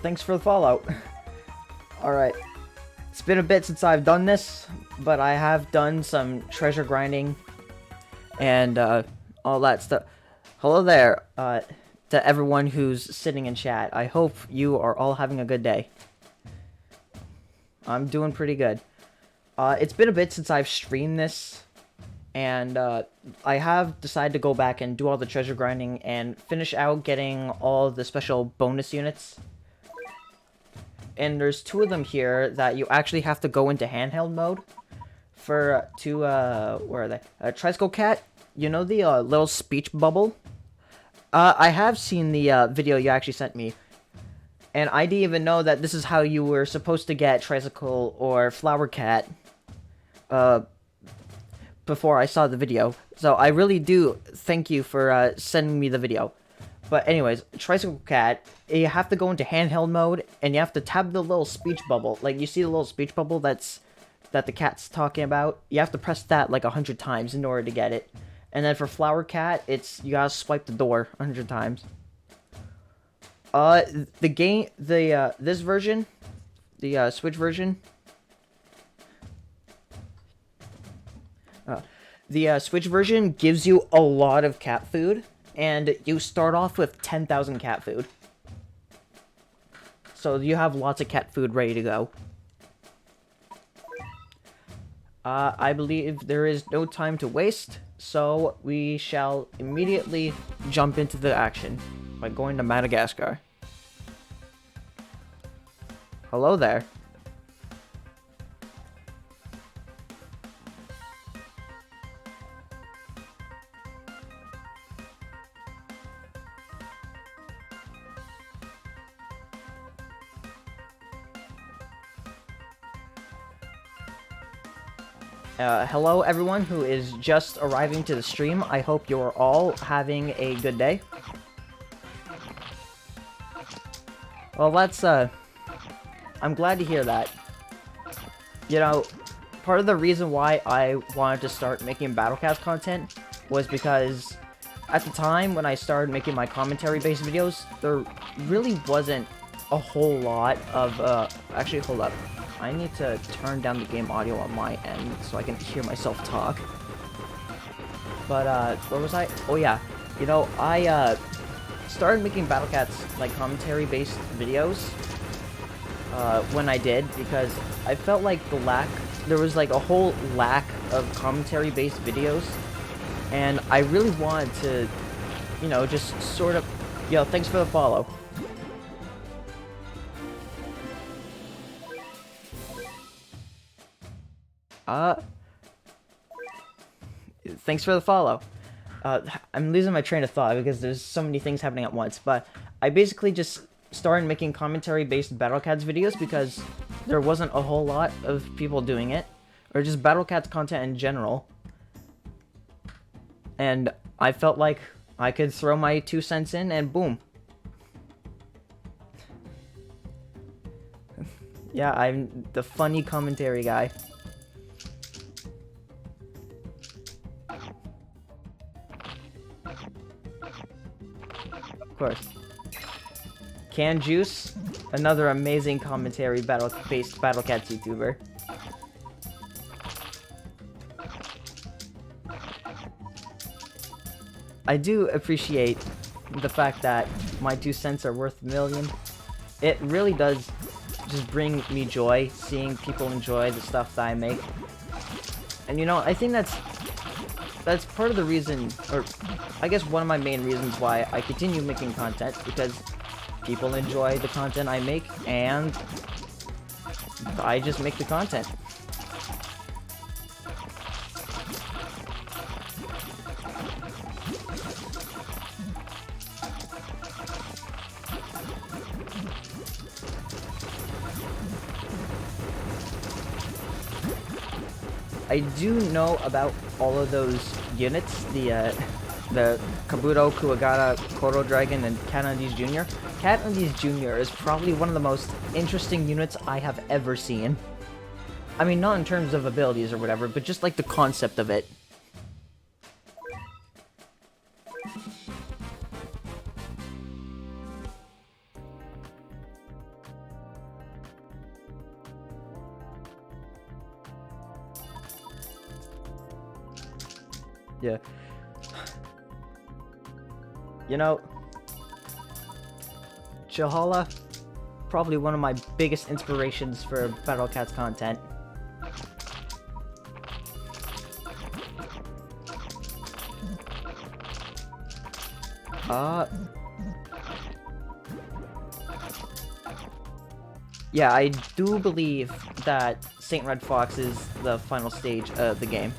thanks for the follow. Alright. It's been a bit since I've done this, but I have done some treasure grinding and all that stuff. Hello there, to everyone who's sitting in chat. I hope you are all having a good day. I'm doing pretty good. It's been a bit since I've streamed this, and I have decided to go back and do all the treasure grinding and finish out getting all the special bonus units. And there's 2 of them here that you actually have to go into handheld mode for where are they? Tricycle Cat, you know the little speech bubble? I have seen the video you actually sent me. And I didn't even know that this is how you were supposed to get Tricycle or Flower Cat before I saw the video. So I really do thank you for sending me the video. But anyways, Tricycle Cat, you have to go into handheld mode, and you have to tap the little speech bubble. Like, you see the little speech bubble that the cat's talking about? You have to press that like 100 times in order to get it. And then for Flower Cat, you gotta swipe the door 100 times. This version, the Switch version, the Switch version gives you a lot of cat food, and you start off with 10,000 cat food. So you have lots of cat food ready to go. I believe there is no time to waste, so we shall immediately jump into the action by going to Madagascar. Hello there. Hello everyone who is just arriving to the stream. I hope you're all having a good day. Well, I'm glad to hear that. You know, part of the reason why I wanted to start making Battlecast content was because at the time when I started making my commentary-based videos, there really wasn't a whole lot of, actually, hold up. I need to turn down the game audio on my end so I can hear myself talk. But, where was I? Oh, yeah. You know, I, started making Battlecats, like, commentary-based videos, when I did, because I felt like there was, like, a whole lack of commentary-based videos, and I really wanted to, you know, just sort of... Yo, thanks for the follow. Thanks for the follow. I'm losing my train of thought because there's so many things happening at once, but I basically just started making commentary-based Battlecats videos because there wasn't a whole lot of people doing it, or just Battlecats content in general. And I felt like I could throw my 2 cents in, and boom. Yeah, I'm the funny commentary guy. Of course. Can Juice, another amazing commentary based Battlecats YouTuber. I do appreciate the fact that my 2 cents are worth a million. It really does just bring me joy seeing people enjoy the stuff that I make. And you know, I think that's part of the reason, or I guess one of my main reasons why I continue making content, because people enjoy the content I make, and I just make the content. I do know about all of those units, the Kabuto, Kuwagata, Koro Dragon, and Cat Undies Jr. Cat Undies Jr. is probably one of the most interesting units I have ever seen. I mean, not in terms of abilities or whatever, but just like the concept of it. Yeah. You know, Chihala, probably one of my biggest inspirations for Battle Cats content. Yeah, I do believe that Saint Red Fox is the final stage of the game.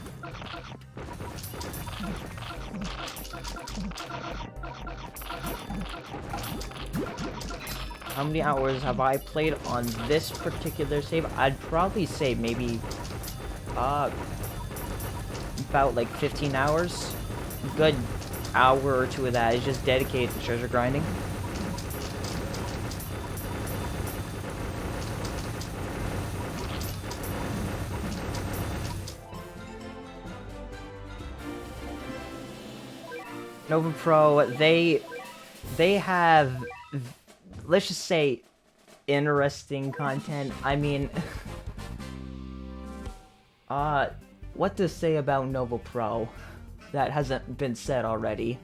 How many hours have I played on this particular save? I'd probably say maybe, about like 15 hours. Good hour or two of that is just dedicated to treasure grinding. Nova Pro, they have, let's just say, interesting content. I mean, what to say about Nova Pro that hasn't been said already?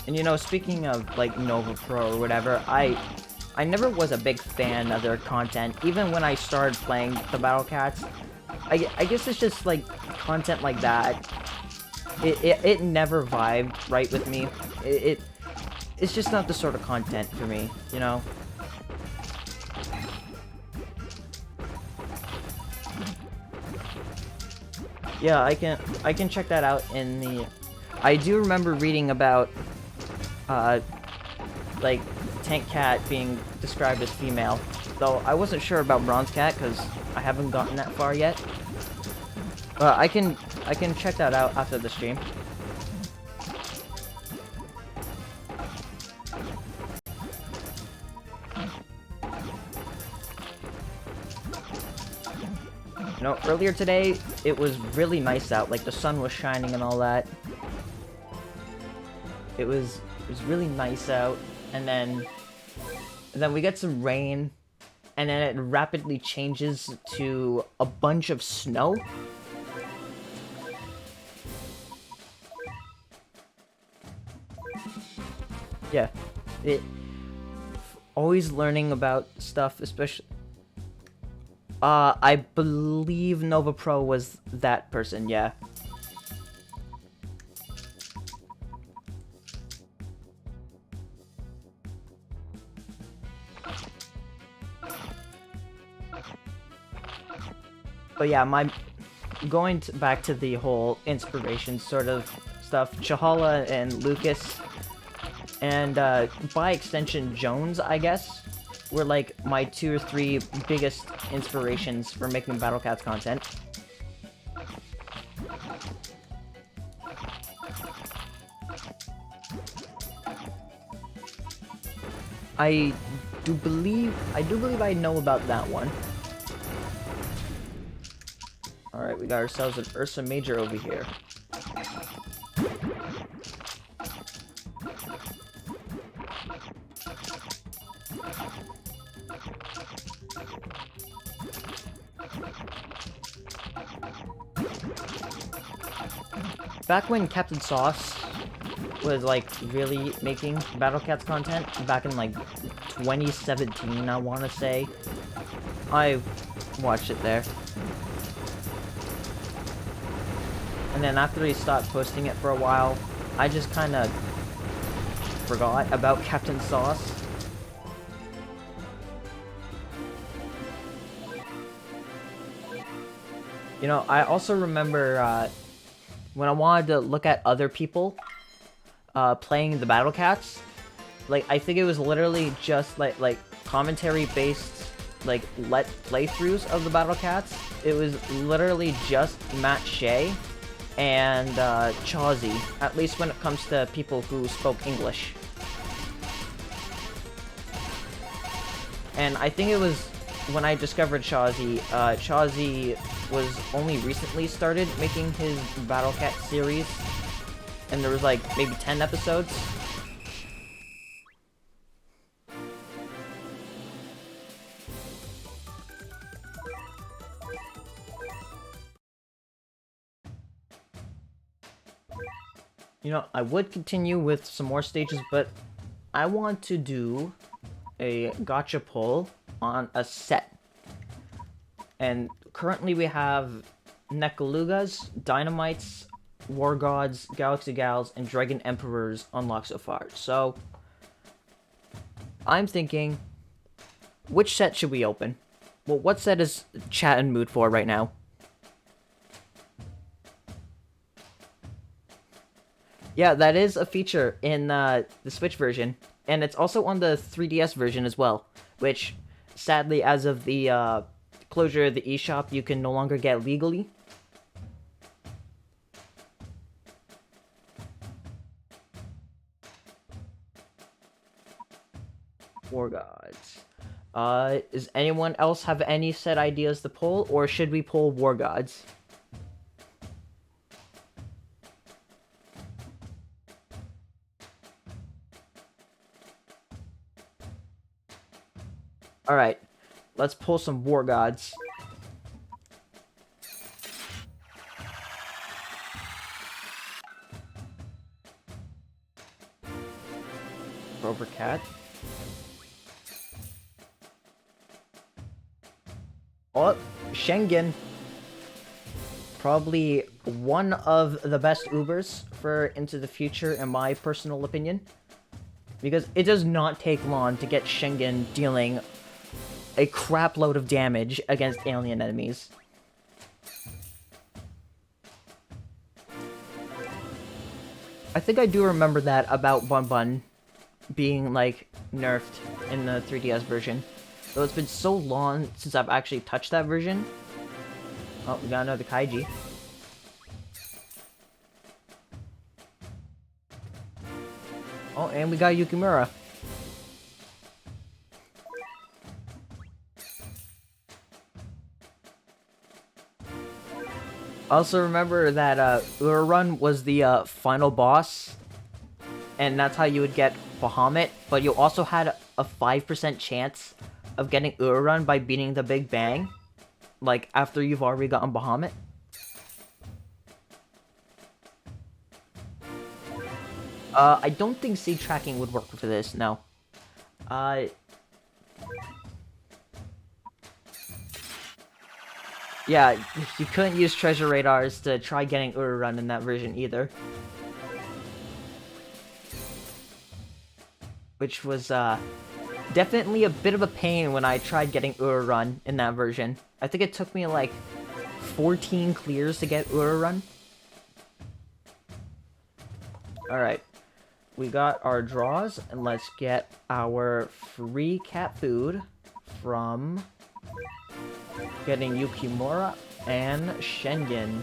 And you know, speaking of like Nova Pro or whatever, I never was a big fan of their content. Even when I started playing the Battle Cats, I guess it's just like content like that. It never vibed right with me. It's just not the sort of content for me, you know. Yeah, I can check that out in the. I do remember reading about like Tank Cat being described as female, though I wasn't sure about Bronze Cat because I haven't gotten that far yet. I can check that out after the stream. You know, earlier today it was really nice out, like the sun was shining and all that. It was really nice out, and then we get some rain, and then it rapidly changes to a bunch of snow. Yeah, always learning about stuff, especially. I believe Nova Pro was that person, yeah. But yeah, going back to the whole inspiration sort of stuff, Chihala and Lucas, and by extension Jones, I guess, were like my 2 or 3 biggest inspirations for making Battle Cats content. I do believe I know about that one. Alright, we got ourselves an Ursa Major over here. Back when Captain Sauce was like really making Battle Cats content, back in like 2017, I want to say, I watched it there. And then after he stopped posting it for a while, I just kind of forgot about Captain Sauce. You know, I also remember when I wanted to look at other people playing the Battle Cats, like I think it was literally just like commentary based like playthroughs of the Battle Cats. It was literally just Matt Shea and Chawsey, at least when it comes to people who spoke English. And I think it was when I discovered Shazi. Shazi was only recently started making his Battle Cat series, and there was like maybe 10 episodes. You know, I would continue with some more stages, but I want to do a gacha pull on a set. And currently we have Nekalugas, Dynamites, War Gods, Galaxy Gals, and Dragon Emperors unlocked so far. So, I'm thinking, which set should we open? Well, what set is chat in mood for right now? Yeah, that is a feature in the Switch version, and it's also on the 3DS version as well, which, sadly, as of the closure of the eShop, you can no longer get legally. War Gods. Does anyone else have any set ideas to pull, or should we pull War Gods? Alright, let's pull some War Gods. Rover Cat. Oh, Schengen. Probably one of the best Ubers for Into the Future, in my personal opinion. Because it does not take long to get Schengen dealing a crap load of damage against alien enemies. I think I do remember that about Bun Bun being, like, nerfed in the 3DS version. Though it's been so long since I've actually touched that version. Oh, we got another Kaiji. Oh, and we got Yukimura. Also remember that Urarun was the final boss, and that's how you would get Bahamut, but you also had a 5% chance of getting Urarun by beating the Big Bang, like after you've already gotten Bahamut. I don't think seed tracking would work for this, no. Yeah, you couldn't use treasure radars to try getting Urarun in that version either. Which was, definitely a bit of a pain when I tried getting Urarun in that version. I think it took me, like, 14 clears to get Urarun. Alright. We got our draws, and let's get our free cat food from getting Yukimura and Schengen.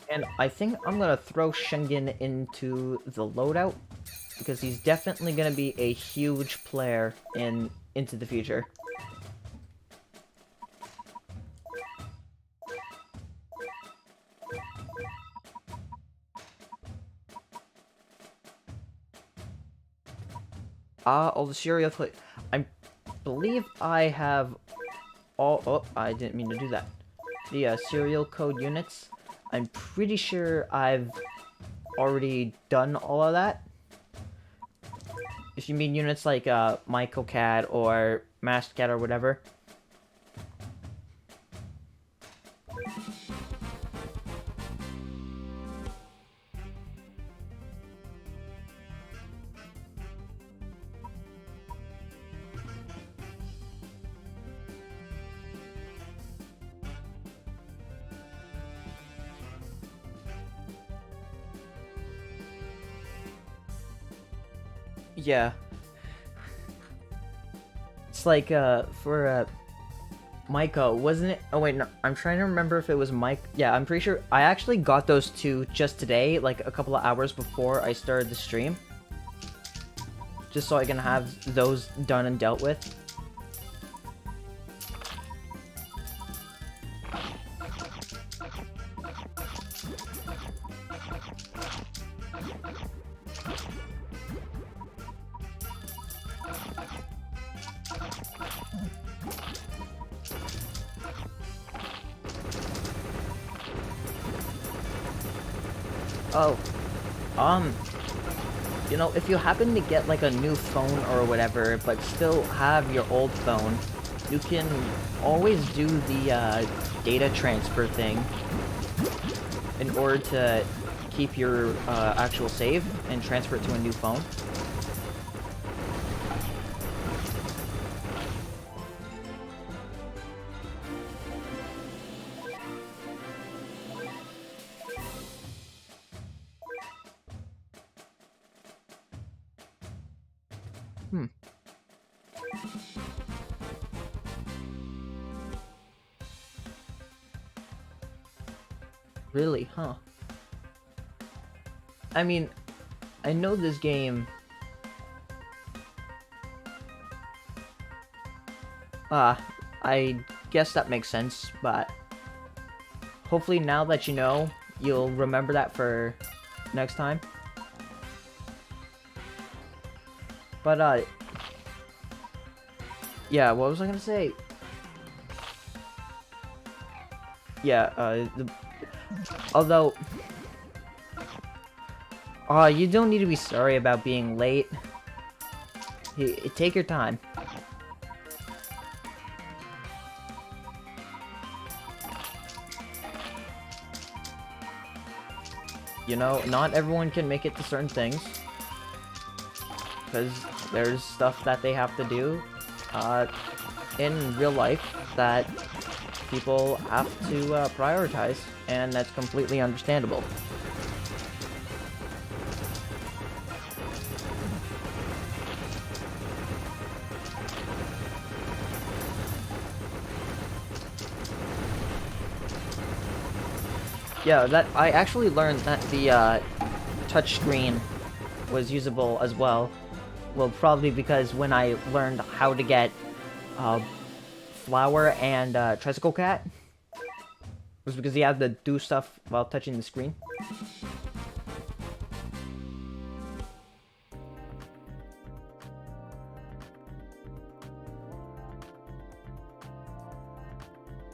And I think I'm gonna throw Schengen into the loadout, because he's definitely gonna be a huge player in Into the Future. All the serial I believe I have all... Oh, I didn't mean to do that. The serial code units. I'm pretty sure I've already done all of that. If you mean units like Markiquad or Masked or whatever. Yeah. It's like, for, Micah, wasn't it? Oh, wait, no. I'm trying to remember if it was Mike. Yeah, I'm pretty sure. I actually got those two just today, like a couple of hours before I started the stream. just so I can have those done and dealt with. Oh, you know, if you happen to get like a new phone or whatever, but still have your old phone, you can always do the data transfer thing in order to keep your actual save and transfer it to a new phone. Hmm. Really, huh? I mean, I know this game... I guess that makes sense, but... hopefully now that you know, you'll remember that for next time. But, yeah, what was I gonna say? Yeah, although... you don't need to be sorry about being late. Take your time. You know, not everyone can make it to certain things. Because there's stuff that they have to do in real life that people have to prioritize, and that's completely understandable. Yeah, that I actually learned that the touchscreen was usable as well. Well, probably because when I learned how to get Flower and Tricycle Cat, was because you have to do stuff while touching the screen.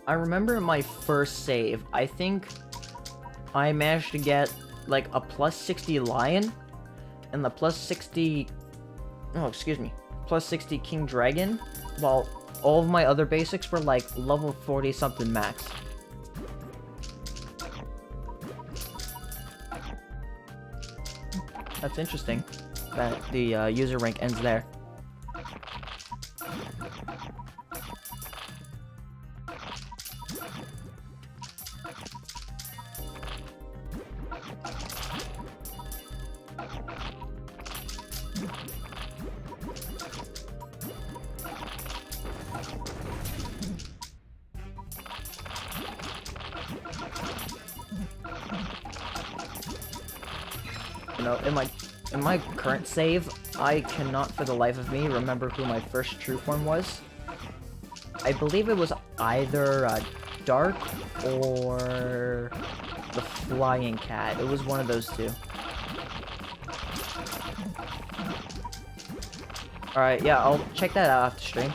I remember my first save, I think I managed to get like a plus 60 Lion and the plus 60... oh, excuse me. Plus 60 King Dragon, while all of my other basics were like level 40 something max. That's interesting that the user rank ends there. You know, in my current save, I cannot for the life of me remember who my first true form was. I believe it was either Dark or the Flying Cat. It was one of those two. Alright, yeah, I'll check that out after stream.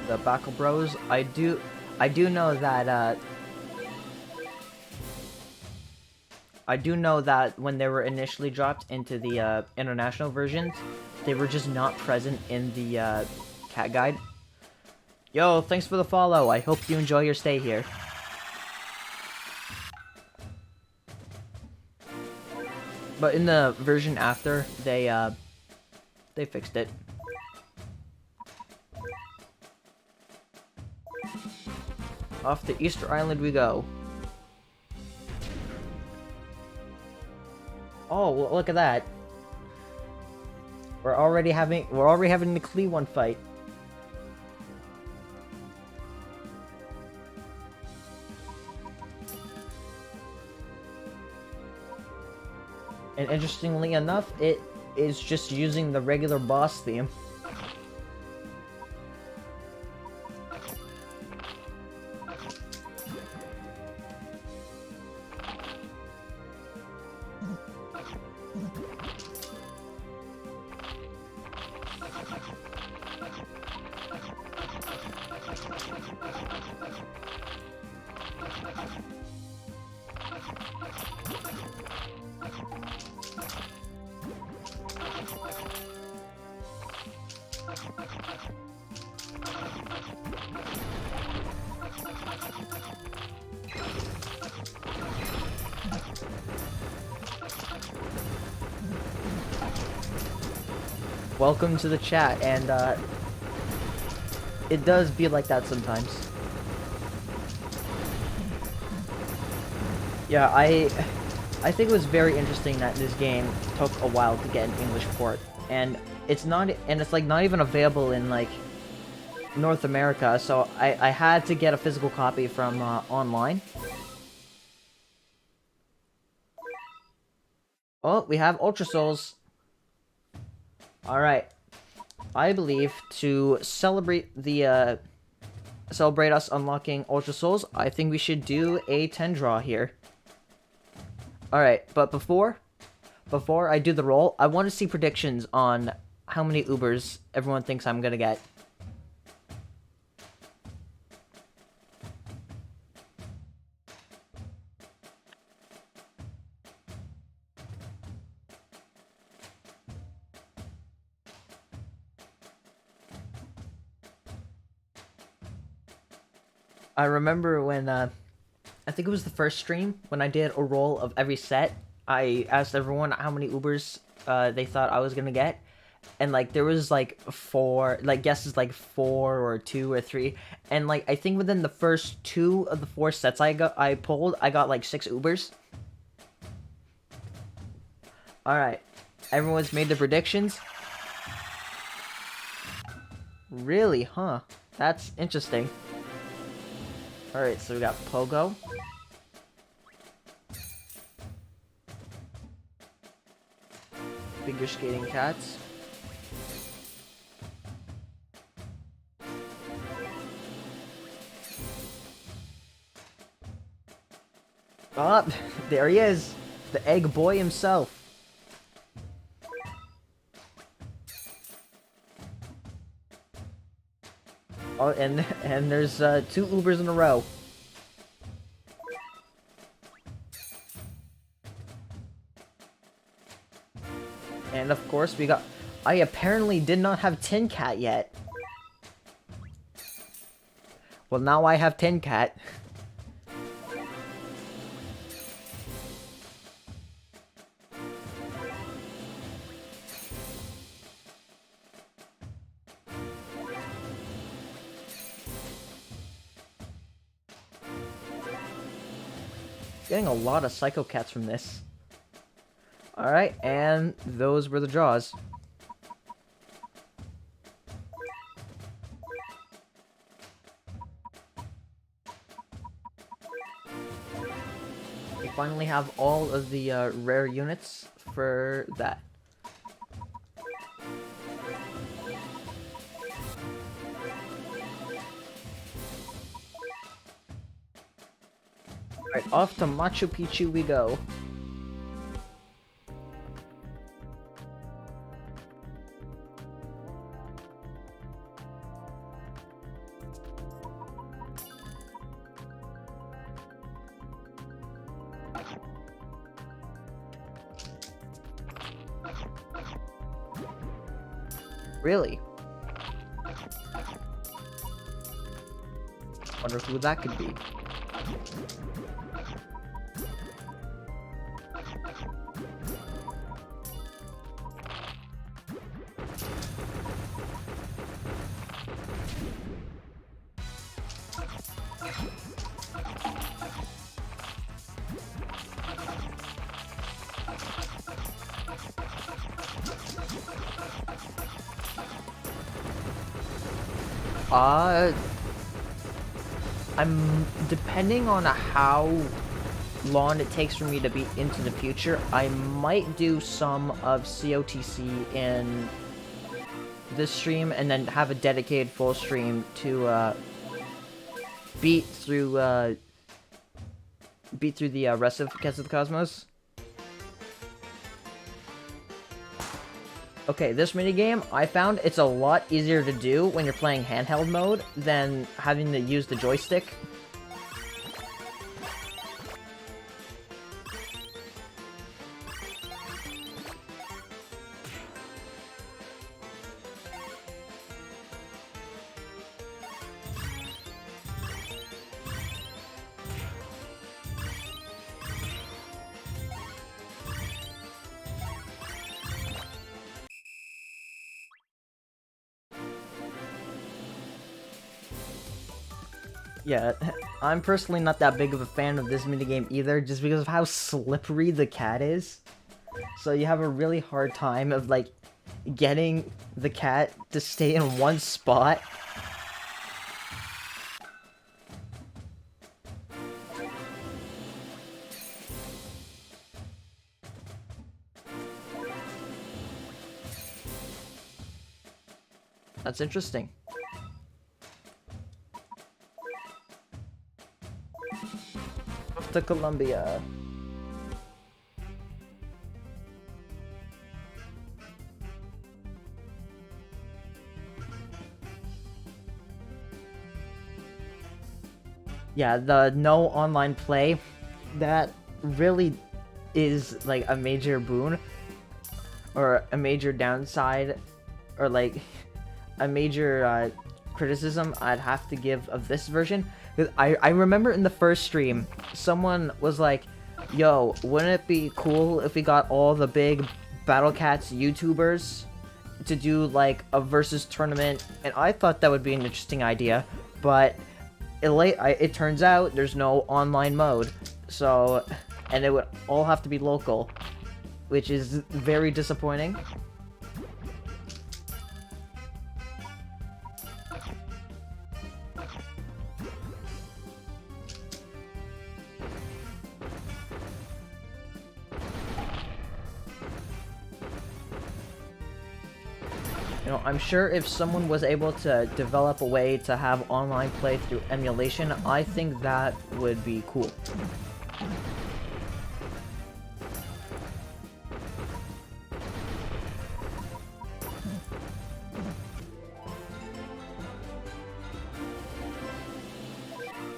The Backle Bros, I do know that I do know that when they were initially dropped into the international versions, they were just not present in the cat guide. Yo, thanks for the follow. I hope you enjoy your stay here. But in the version after, they fixed it. Off to Easter Island we go. Oh, well, look at that. We're already having the Klee-1 fight. And interestingly enough, it is just using the regular boss theme. Welcome to the chat, and it does be like that sometimes. Yeah, I think it was very interesting that this game took a while to get an English port, and it's like not even available in like North America, so I had to get a physical copy from online. Oh, we have Ultra Souls. Alright. I believe to celebrate us unlocking Ultra Souls, I think we should do a 10 draw here. Alright, but before I do the roll, I want to see predictions on how many Ubers everyone thinks I'm gonna get. I remember when, I think it was the first stream, when I did a roll of every set, I asked everyone how many Ubers they thought I was gonna get, and like there was like guesses like 4 or 2 or 3, and like I think within the first 2 of the 4 sets I pulled, I got like 6 Ubers. Alright, everyone's made their predictions. Really, huh? That's interesting. Alright, so we got Pogo. Figure Skating Cats. Oh, there he is! The Egg Boy himself. Oh, and there's 2 Ubers in a row. And of course we got... I apparently did not have Tin Cat yet. Well, now I have Tin Cat. Getting a lot of Psycho Cats from this. Alright, and those were the draws. We finally have all of the rare units for that. Alright, off to Machu Picchu we go. Really? Wonder who that could be. I'm depending on how long it takes for me to be into the future, I might do some of COTC in this stream and then have a dedicated full stream to beat through the rest of Cats of the Cosmos. Okay, this minigame, I found it's a lot easier to do when you're playing handheld mode than having to use the joystick. Yeah, I'm personally not that big of a fan of this minigame either, just because of how slippery the cat is. So you have a really hard time of, like, getting the cat to stay in one spot. That's interesting. Off to Colombia. Yeah, the no online play, that really is, like, a major boon, or a major downside, or, like, a major criticism I'd have to give of this version. I remember in the first stream, someone was like, yo, wouldn't it be cool if we got all the big Battle Cats YouTubers to do, like, a versus tournament? And I thought that would be an interesting idea, but it turns out there's no online mode, so, and it would all have to be local, which is very disappointing. You know, I'm sure if someone was able to develop a way to have online play through emulation, I think that would be cool.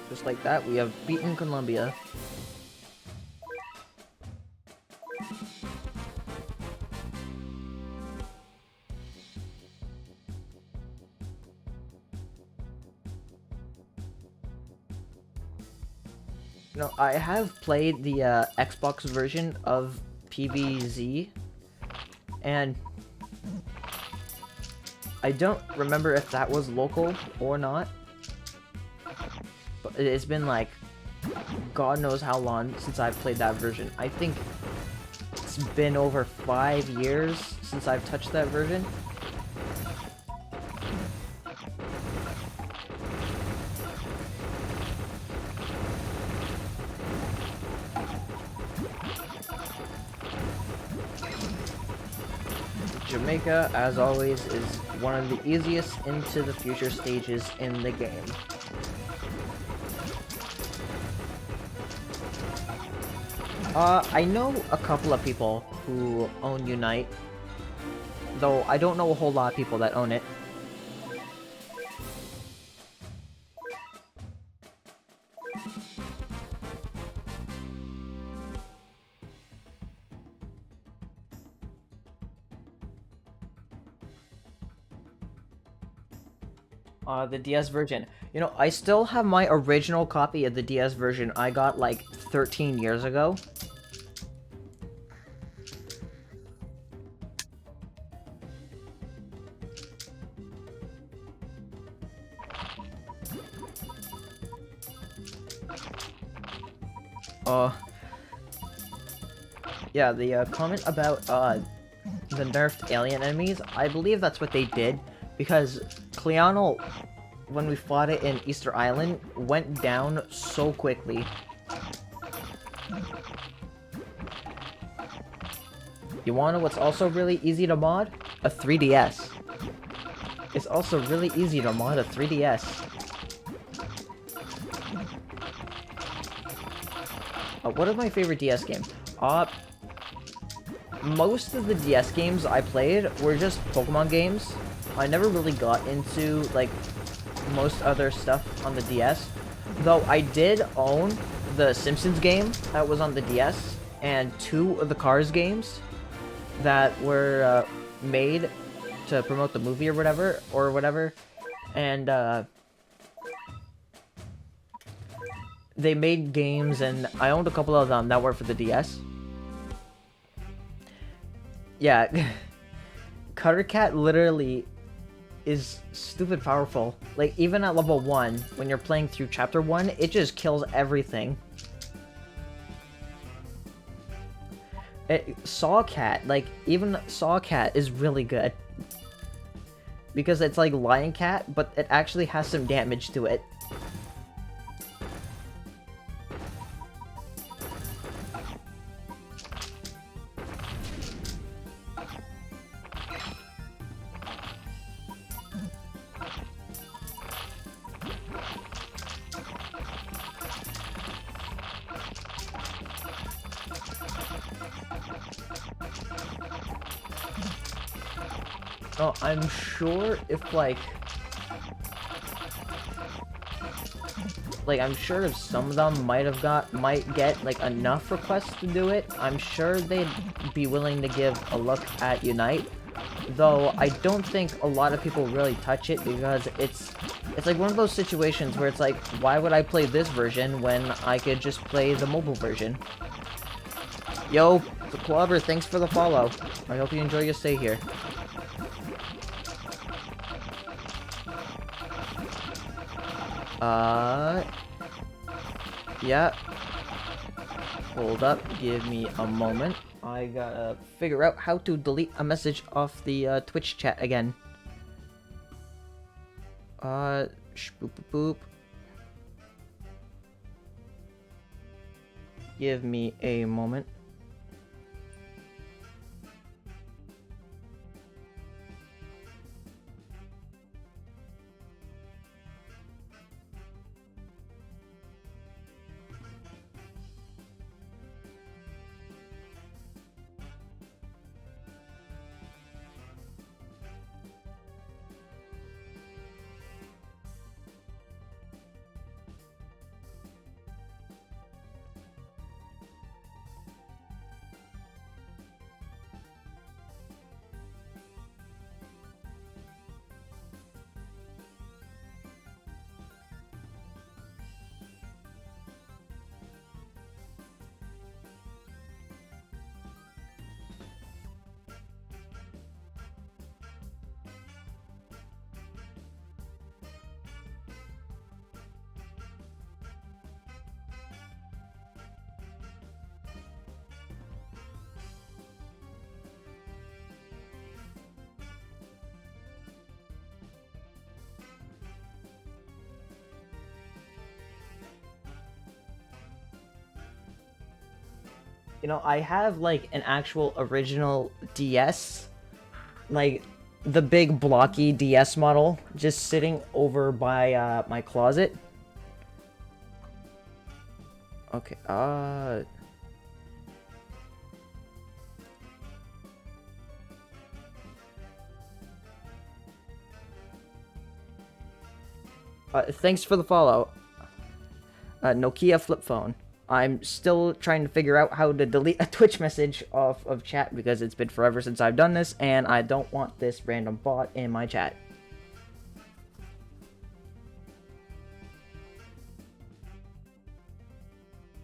Just like that, we have beaten Colombia. You know, I have played the Xbox version of PvZ, and I don't remember if that was local or not, but it's been like God knows how long since I've played that version. I think it's been over 5 years since I've touched that version. Jamaica, as always, is one of the easiest into the future stages in the game. I know a couple of people who own Unite, though I don't know a whole lot of people that own it. The DS version. You know, I still have my original copy of the DS version I got like 13 years ago. Yeah, the comment about the nerfed alien enemies, I believe that's what they did, because Cleonal when we fought it in Easter Island went down so quickly. You wanna know what's also really easy to mod? A 3DS. It's also really easy to mod a 3DS. What are my favorite DS games? Most of the DS games I played were just Pokemon games. I never really got into, like, most other stuff on the DS. Though I did own the Simpsons game that was on the DS, and 2 of the Cars games that were made to promote the movie or whatever. And they made games, and I owned a couple of them that were for the DS. Yeah, Cutter Cat literally is stupid powerful. Like, even at level 1, when you're playing through chapter 1, it just kills everything. Saw Cat, like, even Saw Cat is really good. Because it's like Lion Cat, but it actually has some damage to it. Oh, I'm sure if, I'm sure if some of them might get, like, enough requests to do it, I'm sure they'd be willing to give a look at Unite. Though, I don't think a lot of people really touch it, because it's like one of those situations where it's like, why would I play this version when I could just play the mobile version? Yo, the Quabber, thanks for the follow. I hope you enjoy your stay here. Yeah. Hold up, give me a moment. I gotta figure out how to delete a message off the Twitch chat again. Boop boop boop. Give me a moment. You know, I have, like, an actual original DS. Like, the big blocky DS model just sitting over by, my closet. Okay, thanks for the follow. Nokia flip phone. I'm still trying to figure out how to delete a Twitch message off of chat because it's been forever since I've done this, and I don't want this random bot in my chat.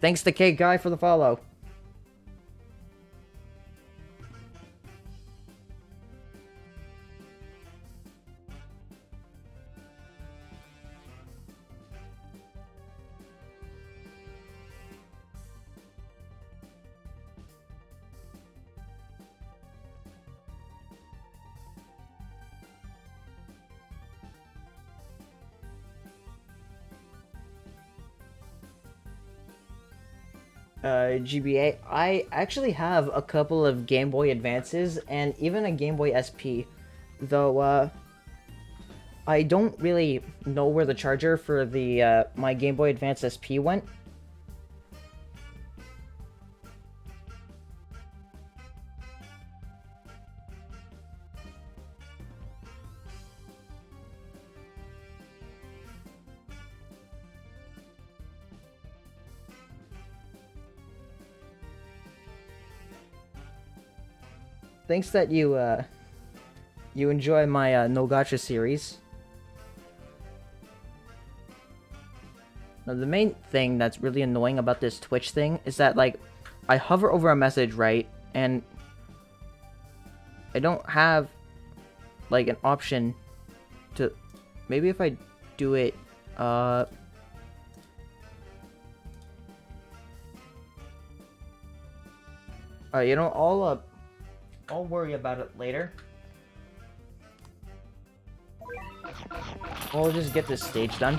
Thanks to K Guy for the follow. GBA. I actually have a couple of Game Boy Advances and even a Game Boy SP, though I don't really know where the charger for the my Game Boy Advance SP went. Thanks that you enjoy my No Gotcha series. Now, the main thing that's really annoying about this Twitch thing is that, like, I hover over a message, right, and I don't have, like, an option to... Maybe if I do it, you know, I'll worry about it later. I'll just get this stage done.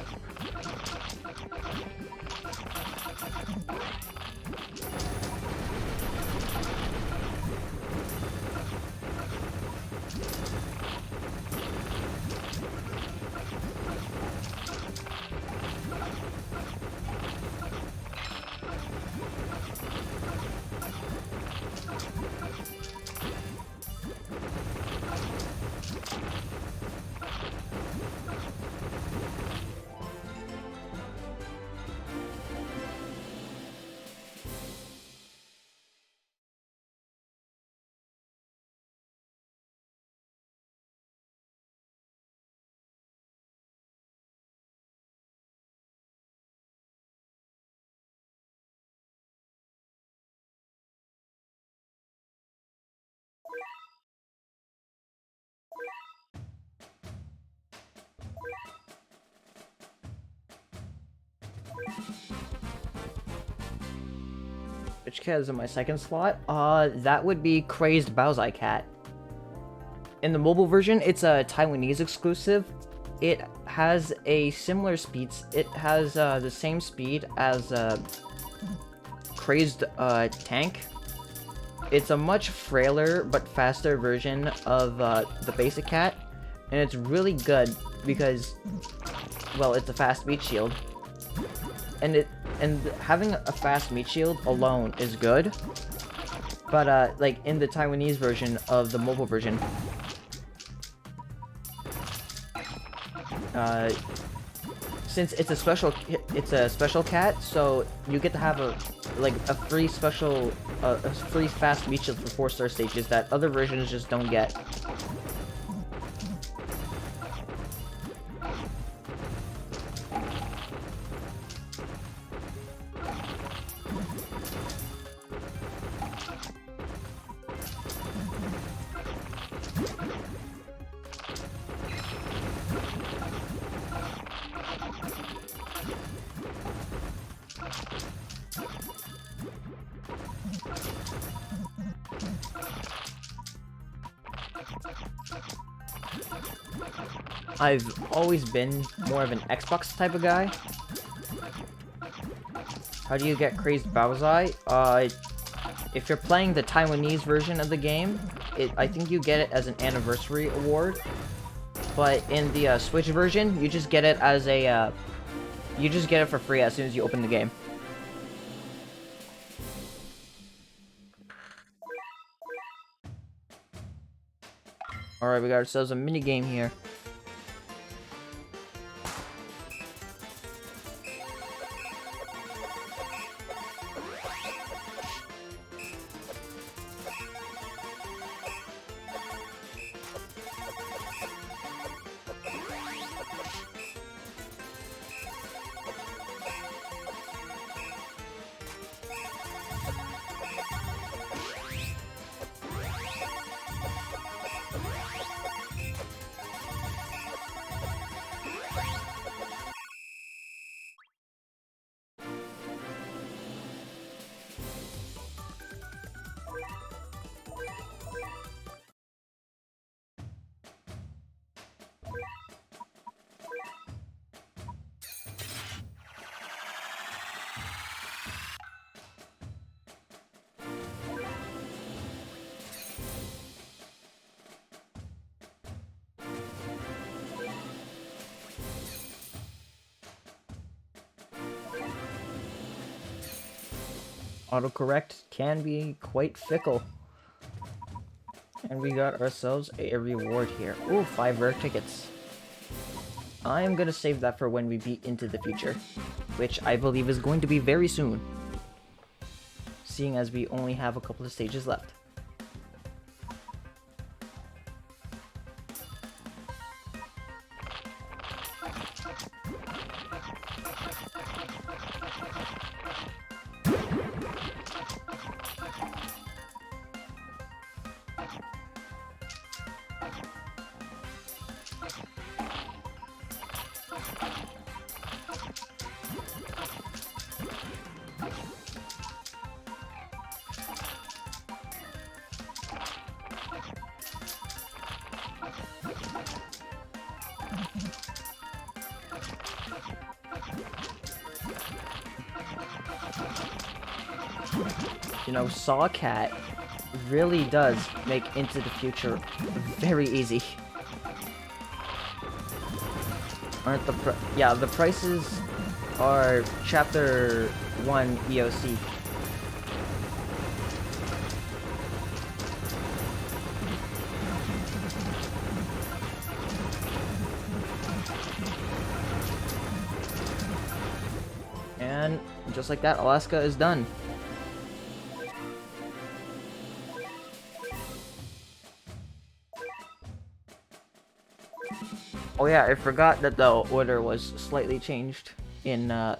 Which cat is in my second slot? That would be Crazed Baozai Cat. In the mobile version, it's a Taiwanese exclusive. It has a similar speeds. It has the same speed as Crazed Tank. It's a much frailer but faster version of the basic cat, and it's really good because, well, it's a fast meat shield, and having a fast meat shield alone is good. But like in the Taiwanese version of the mobile version, since it's a special cat, so you get to have a free special a free fast meat shield for 4-star stages that other versions just don't get. I've always been more of an Xbox type of guy. How do you get Crazed Baozai? If you're playing the Taiwanese version of the game, I think you get it as an anniversary award. But in the Switch version, you just get it as a, you just get it for free as soon as you open the game. Alright, we got ourselves a mini game here. Autocorrect can be quite fickle. And we got ourselves a reward here. Ooh, 5 rare tickets. I am gonna save that for when we beat Into the Future, which I believe is going to be very soon, seeing as we only have a couple of stages left. You know, Saw Cat really does make Into the Future very easy. Aren't yeah, the prices are Chapter 1 EOC. And just like that, Alaska is done. Oh yeah, I forgot that the order was slightly changed in the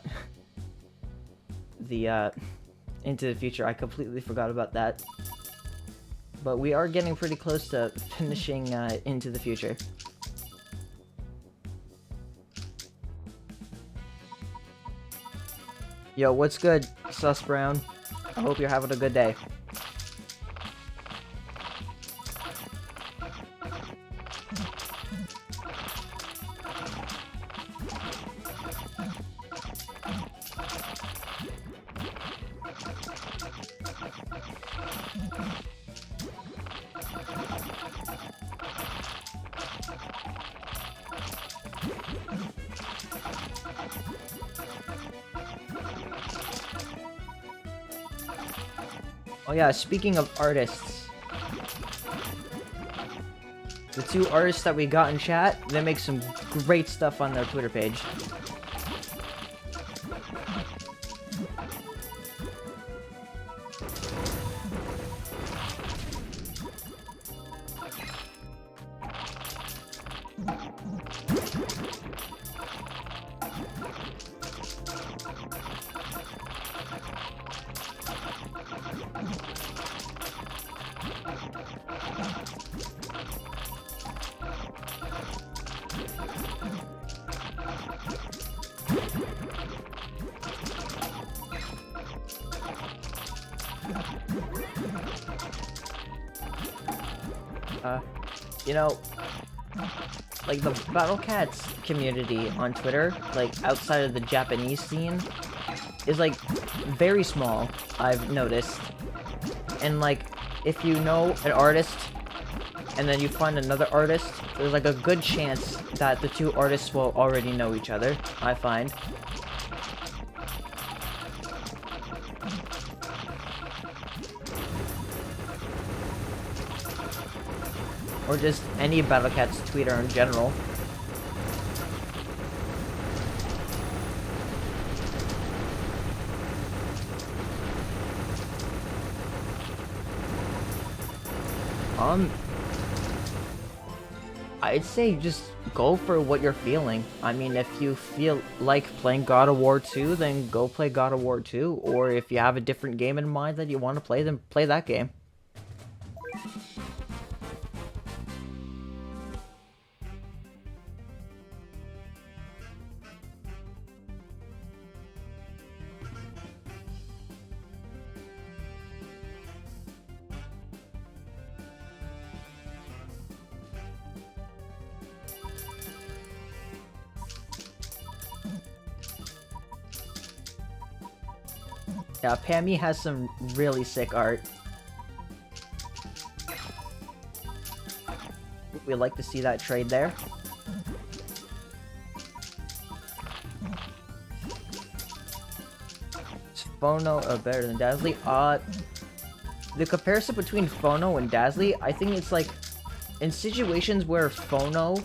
Into the Future. I completely forgot about that. But we are getting pretty close to finishing Into the Future. Yo, what's good, Sus Brown? I hope you're having a good day. Oh yeah, speaking of artists, the 2 artists that we got in chat, they make some great stuff on their Twitter page. You know, like the Battle Cats community on Twitter, like outside of the Japanese scene, is like very small, I've noticed. And like, if you know an artist and then you find another artist, there's like a good chance that the 2 artists will already know each other, I find. Or just any Battle Cats tweeter in general. I'd say just go for what you're feeling. I mean, if you feel like playing God of War 2, then go play God of War 2. Or if you have a different game in mind that you want to play, then play that game. Yeah, Pammy has some really sick art. We'd like to see that trade there. Phono are better than Dazzly? The comparison between Phono and Dazzly, I think it's like, in situations where Phono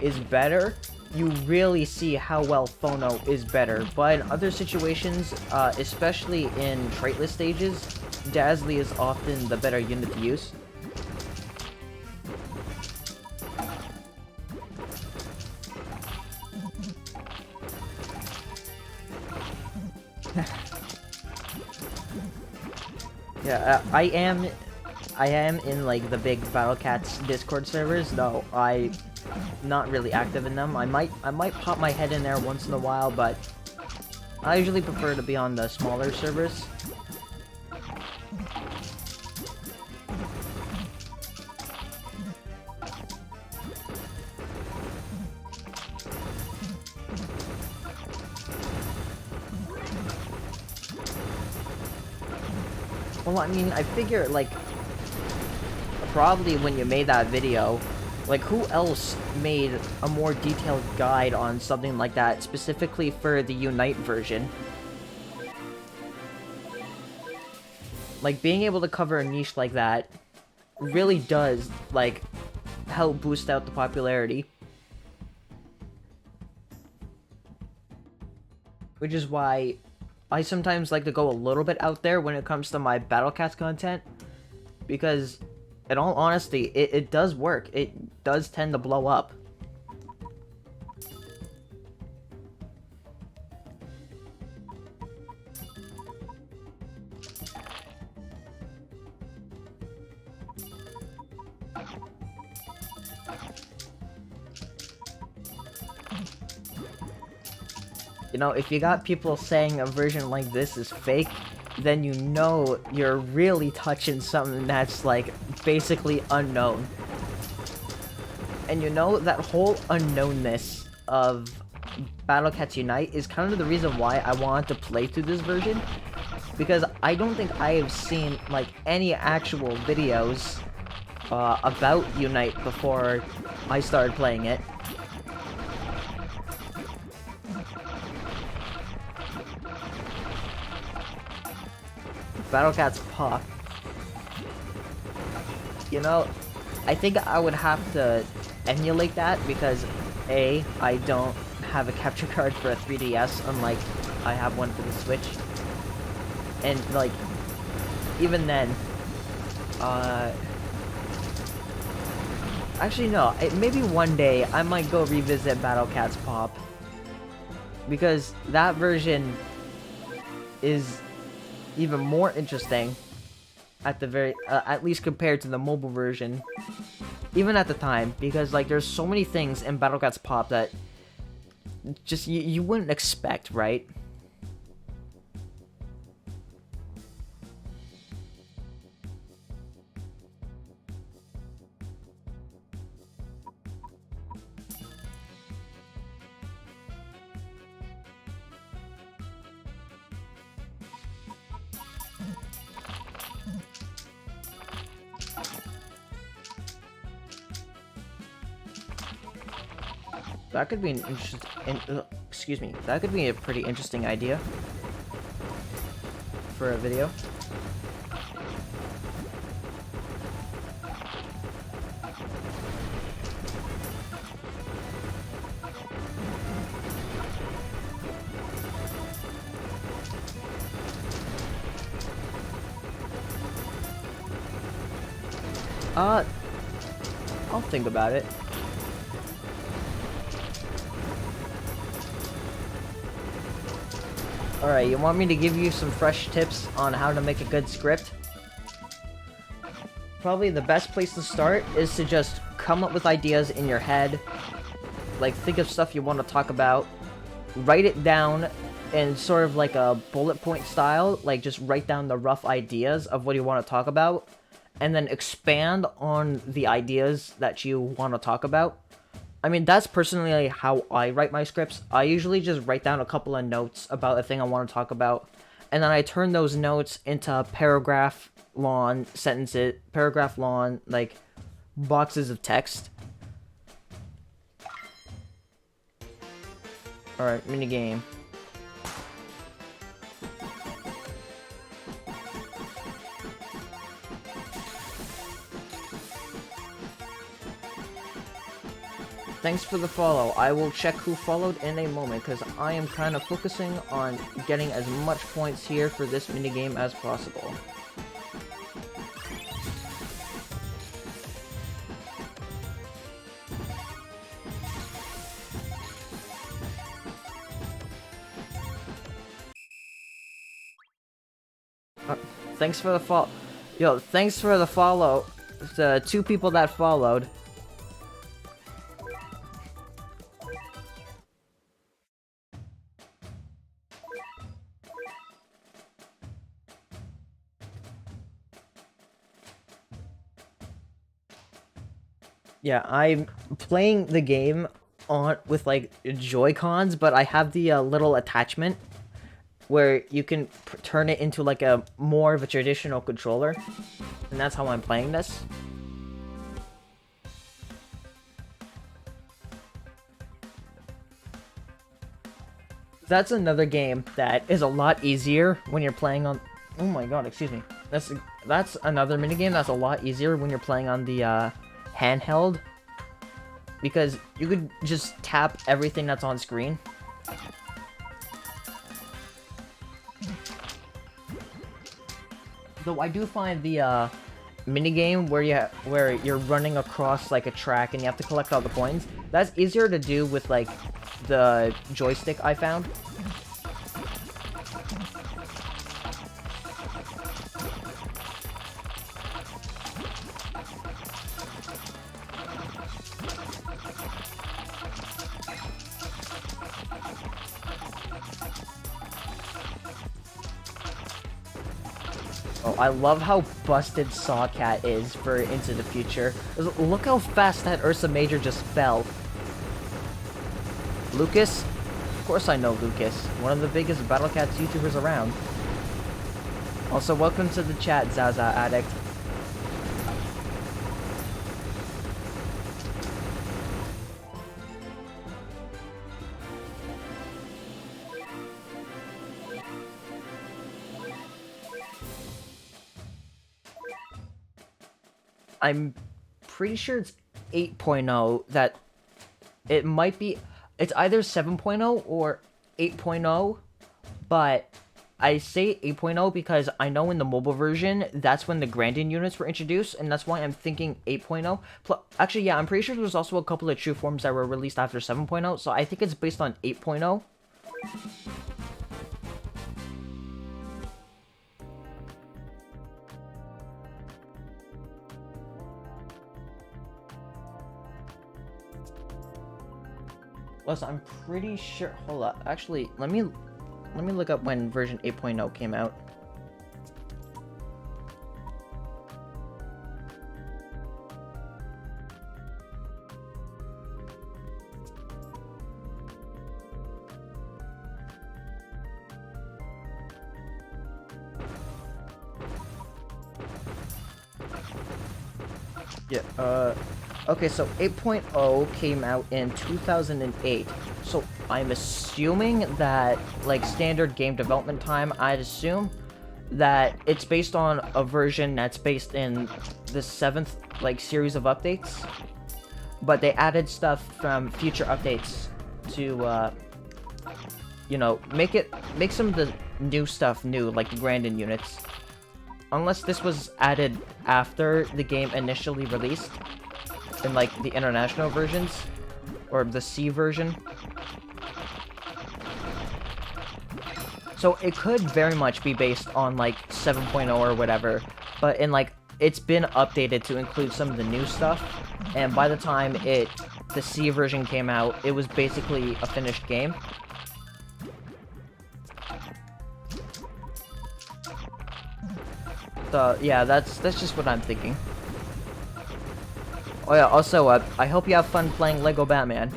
is better, you really see how well Phono is better. But in other situations, especially in traitless stages, Dazzly is often the better unit to use. Yeah, I am in like the big Battle Cats Discord servers, though I'm not really active in them. I might pop my head in there once in a while, but I usually prefer to be on the smaller servers. Well, I mean, I figure, like, probably when you made that video, like, who else made a more detailed guide on something like that, specifically for the Unite version? Like, being able to cover a niche like that really does, like, help boost out the popularity. Which is why I sometimes like to go a little bit out there when it comes to my Battle Cats content, because in all honesty, it does work. It does tend to blow up. You know, if you got people saying a version like this is fake, then you know you're really touching something that's, like, basically unknown. And you know, that whole unknownness of Battle Cats Unite is kind of the reason why I wanted to play through this version. Because I don't think I have seen, like, any actual videos about Unite before I started playing it. Battle Cats Pop. You know, I think I would have to emulate that because A, I don't have a capture card for a 3DS, unlike I have one for the Switch. And, like, even then, actually no, maybe one day I might go revisit Battle Cats Pop. Because that version is even more interesting at the very at least compared to the mobile version, even at the time, because, like, there's so many things in Battle Cats Pop that just you wouldn't expect, right? That could be an interesting, excuse me, that could be a pretty interesting idea for a video. I'll think about it. Alright, you want me to give you some fresh tips on how to make a good script? Probably the best place to start is to just come up with ideas in your head. Like, think of stuff you want to talk about. Write it down in sort of like a bullet point style. Like, just write down the rough ideas of what you want to talk about. And then expand on the ideas that you want to talk about. I mean, that's personally how I write my scripts. I usually just write down a couple of notes about a thing I want to talk about, and then I turn those notes into paragraph-long sentences, paragraph-long, like, boxes of text. Alright, minigame. thanks for the follow. I will check who followed in a moment, because I am kind of focusing on getting as much points here for this minigame as possible. Thanks for the follow. Yo, thanks for the follow. The 2 people that followed. Yeah, I'm playing the game on with like Joy-Cons, but I have the little attachment where you can turn it into like a more of a traditional controller, and that's how I'm playing this. That's another game that is a lot easier when you're playing on. Oh my god, excuse me. That's another minigame that's a lot easier when you're playing on the handheld, because you could just tap everything that's on screen. Though I do find the minigame where you're running across like a track and you have to collect all the coins, that's easier to do with like the joystick, I found. Oh, I love how busted Sawcat is for Into the Future. Look how fast that Ursa Major just fell. Lucas? Of course I know Lucas. One of the biggest Battle Cats YouTubers around. Also, welcome to the chat, Zaza Addict. I'm pretty sure it's 8.0 that it might be. It's either 7.0 or 8.0, but I say 8.0 because I know in the mobile version, that's when the Grandin units were introduced, and that's why I'm thinking 8.0. Actually, yeah, I'm pretty sure there's also a couple of true forms that were released after 7.0, so I think it's based on 8.0. Plus, I'm pretty sure. Hold up. Actually, let me look up when version 8.0 came out. Yeah, okay, so 8.0 came out in 2008. So I'm assuming that, like, standard game development time, I'd assume that it's based on a version that's based in the 7th, like, series of updates. But they added stuff from future updates to, you know, make some of the new stuff new, like the Grandin units. Unless this was added after the game initially released, in like the international versions, or the C version. So it could very much be based on like 7.0 or whatever, but in like, it's been updated to include some of the new stuff, and by the time the C version came out, it was basically a finished game. So yeah, that's just what I'm thinking. Oh yeah, also, I hope you have fun playing Lego Batman.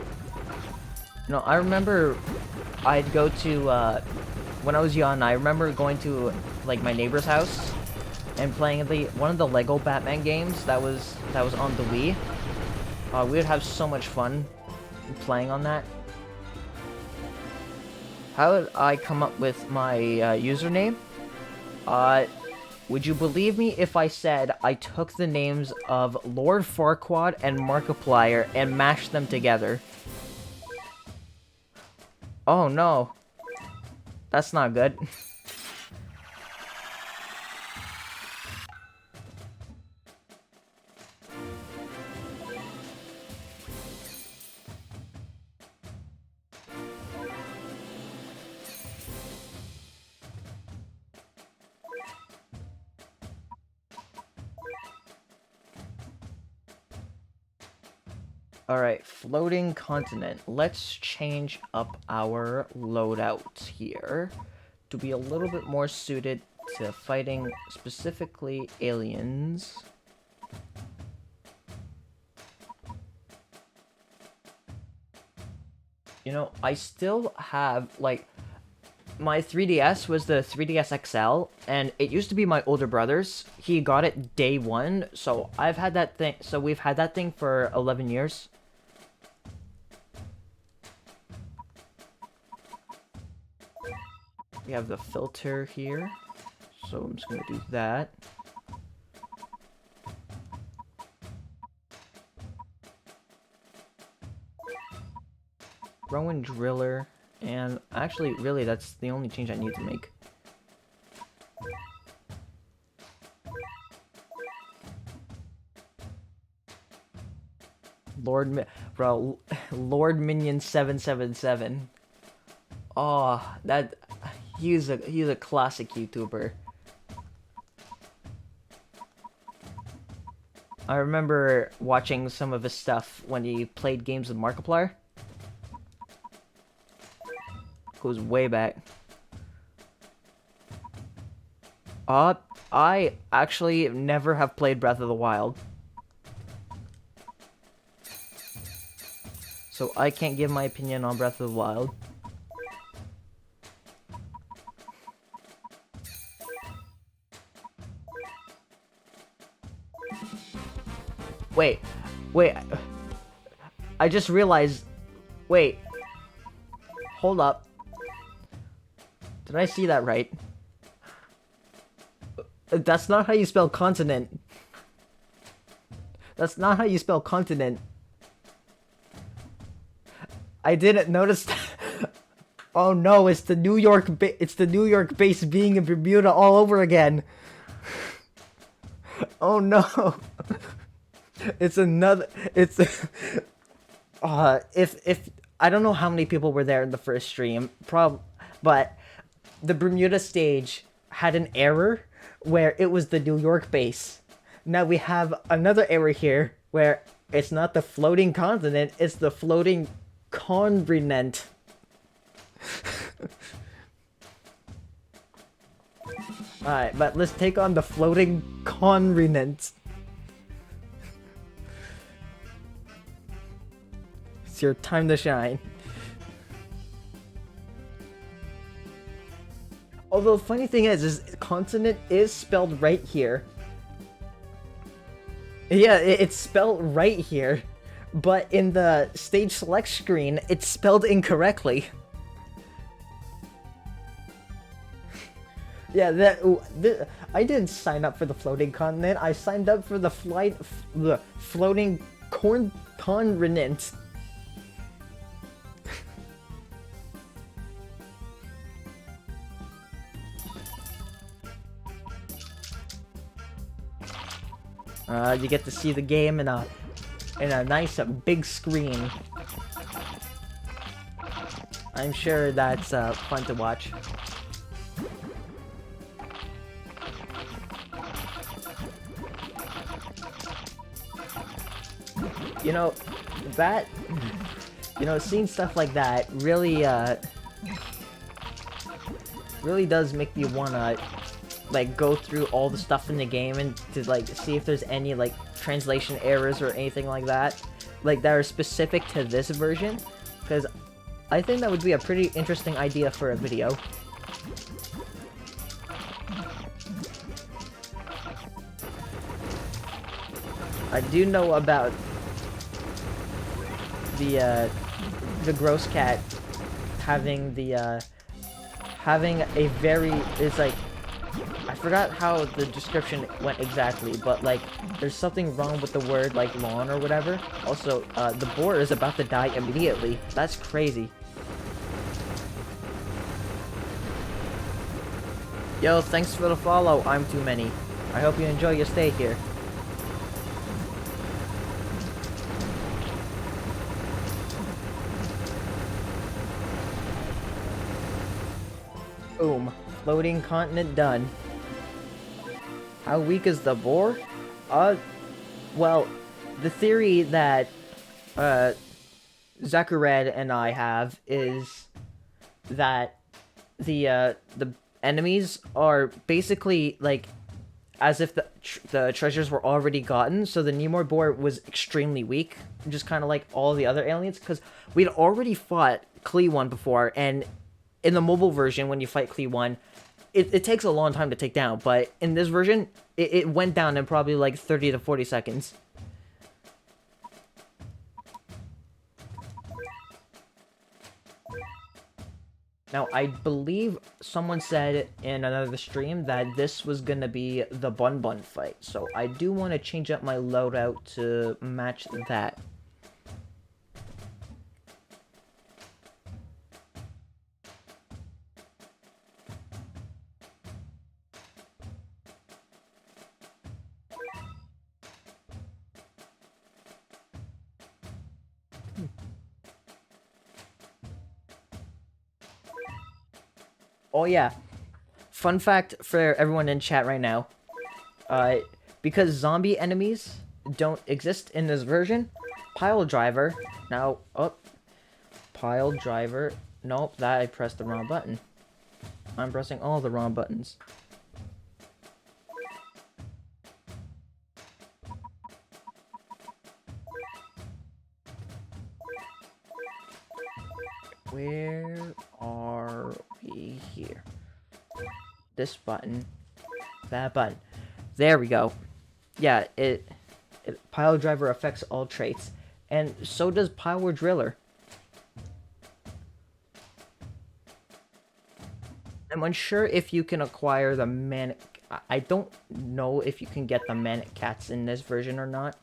You know, I remember I'd go to, when I was young, I remember going to, like, my neighbor's house and playing one of the Lego Batman games that was on the Wii. We would have so much fun playing on that. How did I come up with my, username? Would you believe me if I said I took the names of LordMarkiquad and Markiplier and mashed them together? Oh no. That's not good. Alright, floating continent. Let's change up our loadout here to be a little bit more suited to fighting specifically aliens. You know, I still have, like, my 3DS was the 3DS XL, and it used to be my older brother's. He got it day one, so I've had that thing, so we've had that thing for 11 years. We have the filter here, so I'm just gonna do that. Rowan Driller, and actually, really, that's the only change I need to make. Lord Minion 777. Oh, that he's a classic YouTuber. I remember watching some of his stuff when he played games with Markiplier. Goes way back. I actually never have played Breath of the Wild. So I can't give my opinion on Breath of the Wild. Wait. I just realized... Wait. Hold up. Did I see that right? That's not how you spell continent. That's not how you spell continent. I didn't notice that. Oh no, it's the New York base being in Bermuda all over again. Oh no. It's another, it's, if, I don't know how many people were there in the first stream, but the Bermuda stage had an error where it was the New York base. Now we have another error here where it's not the floating continent, it's the floating continent. Alright, but let's take on the floating continent. It's your time to shine. Although the funny thing is continent is spelled right here. Yeah, it's spelled right here. But in the stage select screen, it's spelled incorrectly. Yeah, I didn't sign up for the floating continent. I signed up for the floating continent. You get to see the game in a nice big screen. I'm sure that's fun to watch. You know, seeing stuff like that really really does make me wanna like go through all the stuff in the game and to like see if there's any like translation errors or anything like that that are specific to this version, because I think that would be a pretty interesting idea for a video. I do know about the gross cat having the having a very, it's like, I forgot how the description went exactly, but like, there's something wrong with the word like lawn or whatever. Also, the boar is about to die immediately. That's crazy. Yo, thanks for the follow, I'm too many. I hope you enjoy your stay here. Boom. Floating continent done. How weak is the boar? Well, the theory that, Zakured and I have is that the enemies are basically, like, as if the treasures were already gotten, so the Nemor boar was extremely weak, just kind of like all the other aliens, because we'd already fought Klee-1 before, and in the mobile version, when you fight Klee-1, it takes a long time to take down, but in this version, it went down in probably like 30 to 40 seconds. Now, I believe someone said in another stream that this was gonna be the Bun Bun fight, so I do want to change up my loadout to match that. Oh yeah, fun fact for everyone in chat right now, because zombie enemies don't exist in this version, Pile Driver, now, Pile Driver, nope, that I pressed the wrong button. I'm pressing all the wrong buttons. Where are we here? This button. That button. There we go. Yeah, Pile Driver affects all traits. And so does Power Driller. I'm unsure if you can acquire the manic... I don't know if you can get the manic cats in this version or not.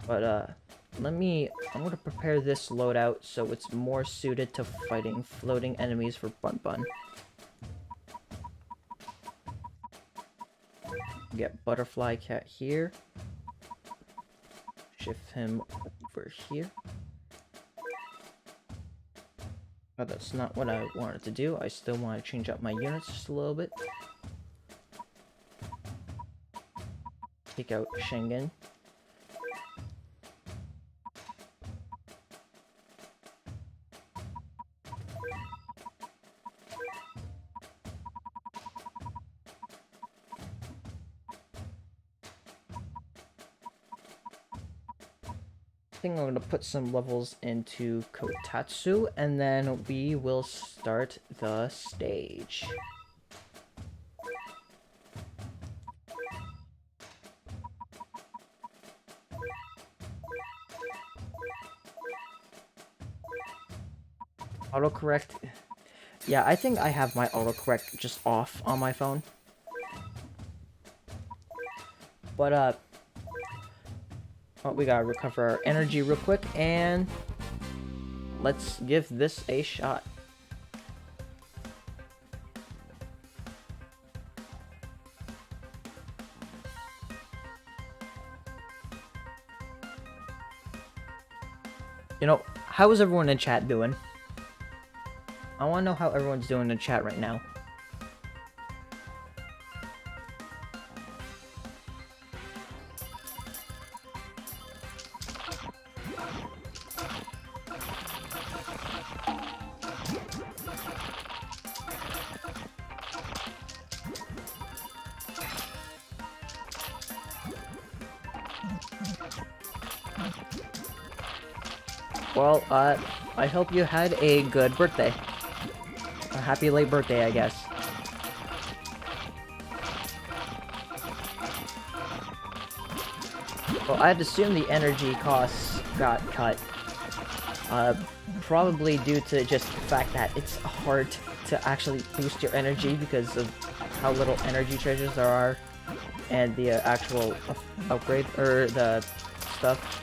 But, I'm gonna prepare this loadout so it's more suited to fighting floating enemies for Bun Bun. Get Butterfly Cat here. Shift him over here. Oh, that's not what I wanted to do. I still want to change up my units just a little bit. Take out Schengen. I think I'm going to put some levels into Kotatsu, and then we will start the stage. Autocorrect. Yeah, I think I have my autocorrect just off on my phone. But, oh, we gotta recover our energy real quick, and let's give this a shot. You know, how is everyone in chat doing? I want to know how everyone's doing in chat right now. Well, I hope you had a good birthday. A happy late birthday, I guess. Well, I'd assume the energy costs got cut. Probably due to just the fact that it's hard to actually boost your energy because of how little energy treasures there are, and the actual upgrade or the stuff.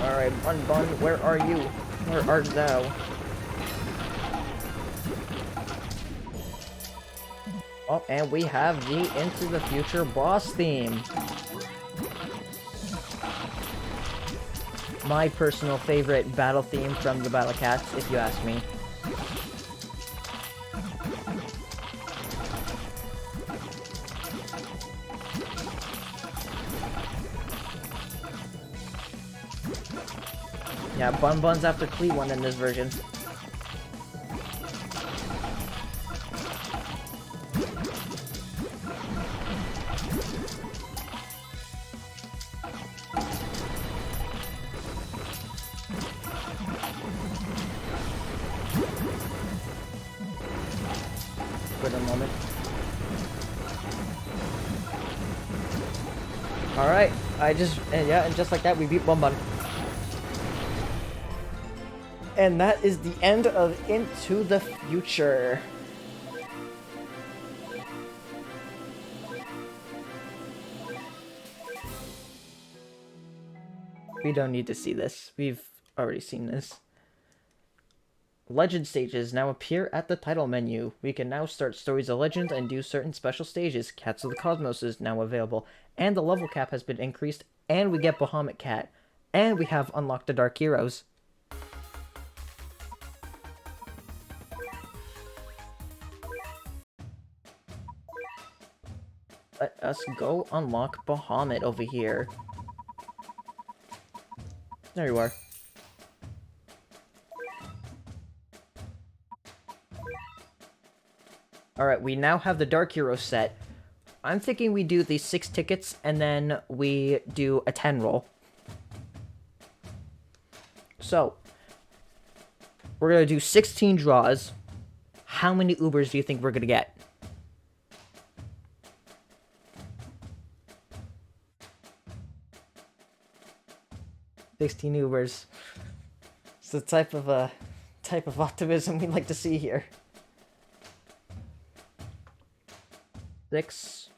Alright, Bun, where are you? Where art thou? Oh, and we have the Into the Future boss theme. My personal favorite battle theme from the Battle Cats, if you ask me. Yeah, Bun's after Cleveland in this version. For the moment. Alright, and just like that, we beat Bun. And that is the end of Into the Future. We don't need to see this. We've already seen this. Legend stages now appear at the title menu. We can now start Stories of Legend and do certain special stages. Cats of the Cosmos is now available. And the level cap has been increased. And we get Bahamut Cat. And we have unlocked the Dark Heroes. Let us go unlock Bahamut over here. There you are. Alright, we now have the Dark Hero set. I'm thinking we do the 6 tickets, and then we do a 10 roll. So, we're going to do 16 draws. How many Ubers do you think we're going to get? Ubers. It's the type of optimism we like to see here. 6.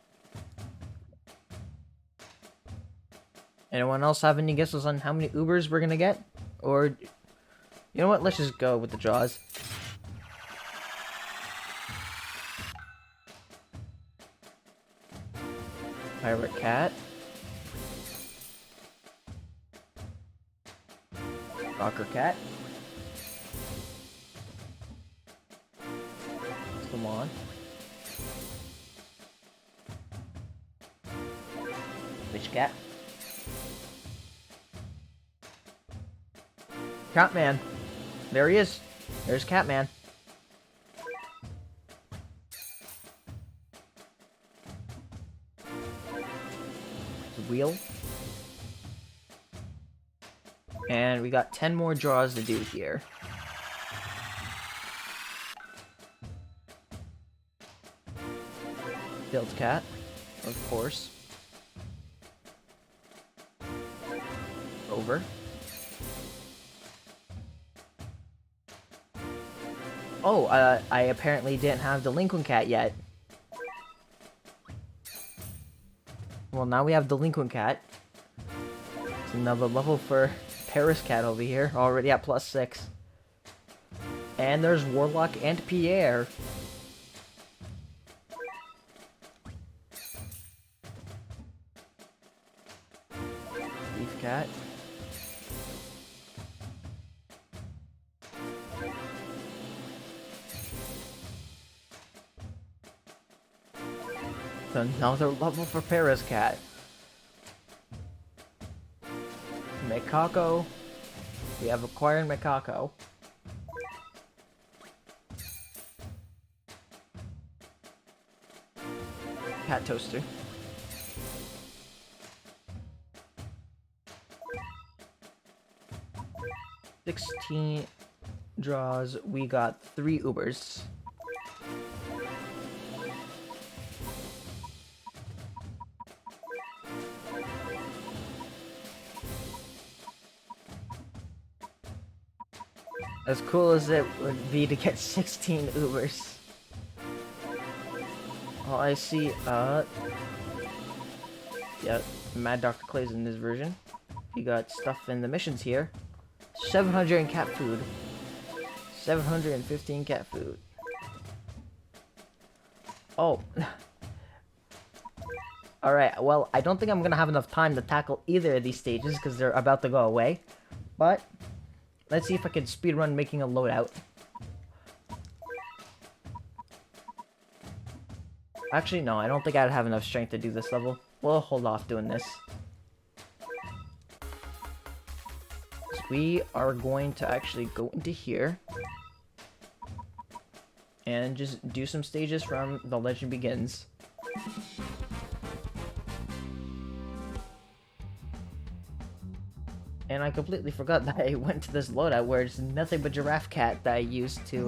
Anyone else have any guesses on how many Ubers we're gonna get? Or, you know what? Let's just go with the draws. Pirate Cat. Rocker Cat. Come on. Witch Cat. Catman. There he is. There's Catman. Wheel. And we got 10 more draws to do here. Build Cat, of course. Over. Oh, I apparently didn't have Delinquent Cat yet. Well, now we have Delinquent Cat. It's another level for Paris Cat over here, already at +6. And there's Warlock and Pierre. Beef Cat. Another level for Paris Cat. Macaco. We have acquired Macaco. Cat Toaster. $16 draws. We got 3 Ubers. As cool as it would be to get 16 Ubers. Oh, I see, yeah, Mad Dr. Clay's in this version. You got stuff in the missions here. 700 in cat food. 715 cat food. Oh. Alright, well, I don't think I'm gonna have enough time to tackle either of these stages because they're about to go away. But, let's see if I can speedrun making a loadout. Actually, no, I don't think I'd have enough strength to do this level. We'll hold off doing this. So we are going to actually go into here. And just do some stages from The Legend Begins. And I completely forgot that I went to this loadout where it's nothing but Giraffe Cat that I used to,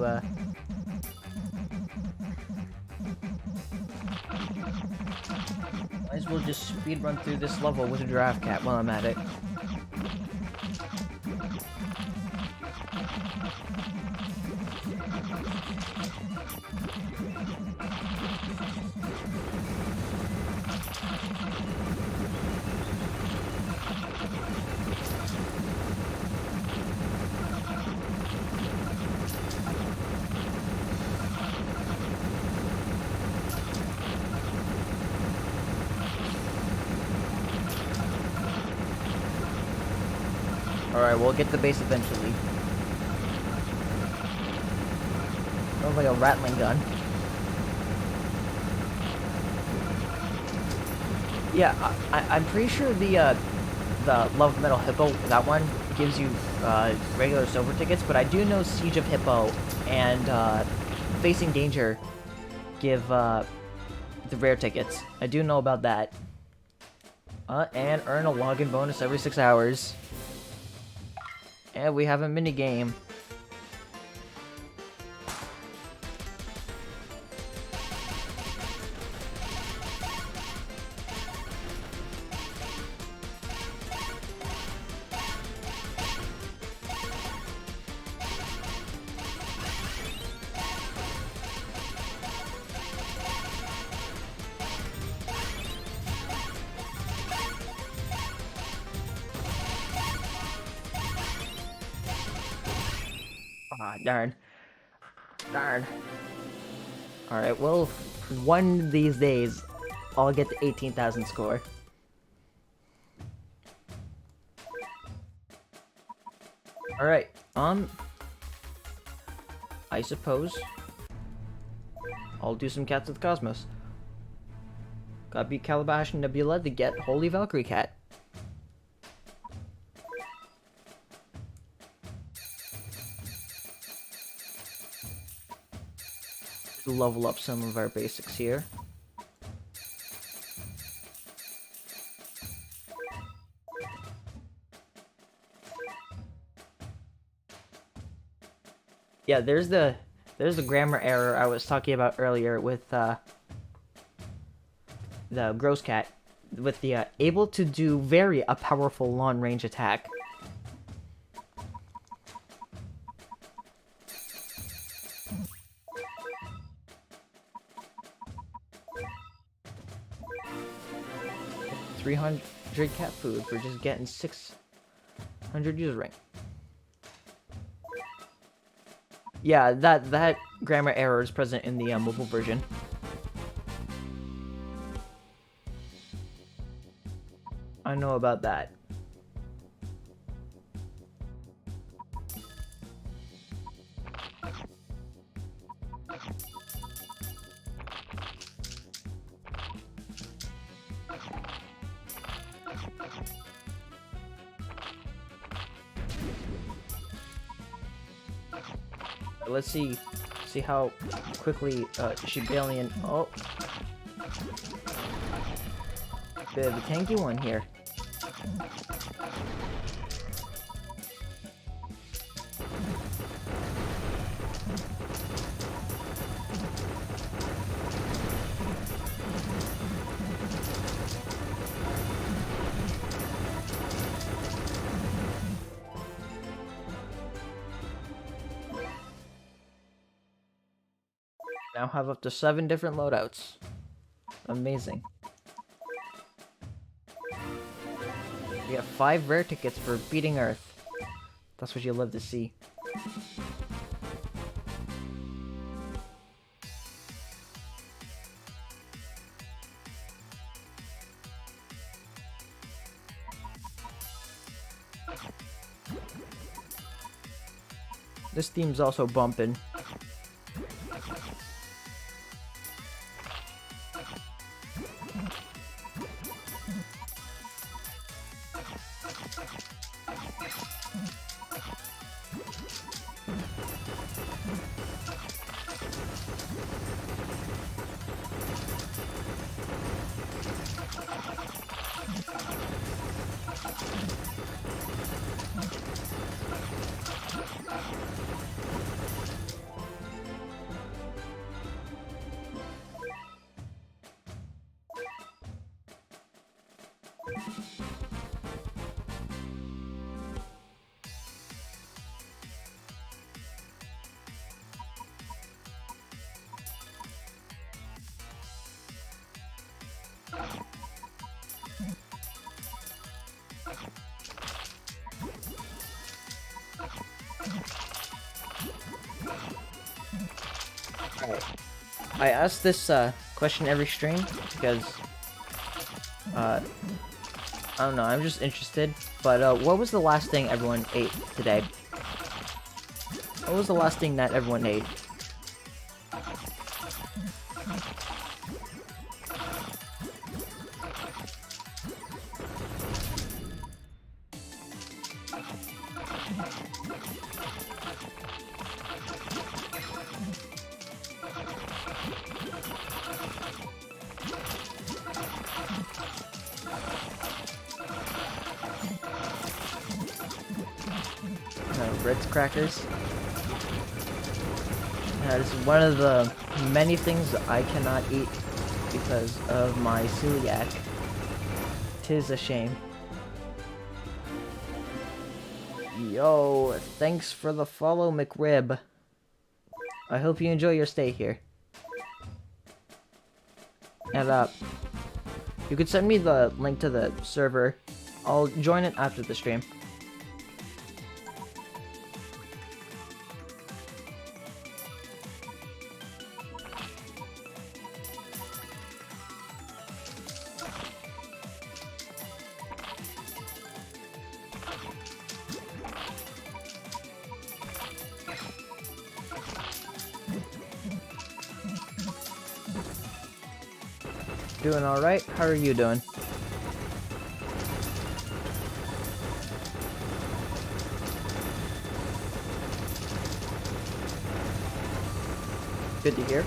Might as well just speedrun through this level with a Giraffe Cat while I'm at it. Alright, we'll get the base eventually. Sounds like a rattling gun. Yeah, I'm pretty sure the Love Metal Hippo, that one, gives you regular silver tickets, but I do know Siege of Hippo and Facing Danger give the rare tickets. I do know about that. And earn a login bonus every 6 hours. And we have a mini game. Ah, darn. Darn. Alright, well, one of these days, I'll get the 18,000 score. Alright, I suppose I'll do some Cats of the Cosmos. Gotta beat Calabash and Nebula to get Holy Valkyrie Cat. Level up some of our basics here. Yeah, there's the grammar error I was talking about earlier with the Gross Cat, with the able to do a powerful long range attack. $300 cat food for just getting 600 user rank. Yeah, that grammar error is present in the mobile version. I know about that. Let's see how quickly Shibalian. Oh, bit of a tanky one here. Now have up to 7 different loadouts. Amazing. You get 5 rare tickets for beating Earth. That's what you love to see. This theme's also bumping. Alright. I ask this question every stream because I don't know, I'm just interested. But what was the last thing everyone ate today? What was the last thing that everyone ate? Ritz crackers. That is one of the many things I cannot eat because of my celiac. 'Tis a shame. Yo, thanks for the follow, McRib. I hope you enjoy your stay here. And you could send me the link to the server. I'll join it after the stream. Doing alright? How are you doing? Good to hear.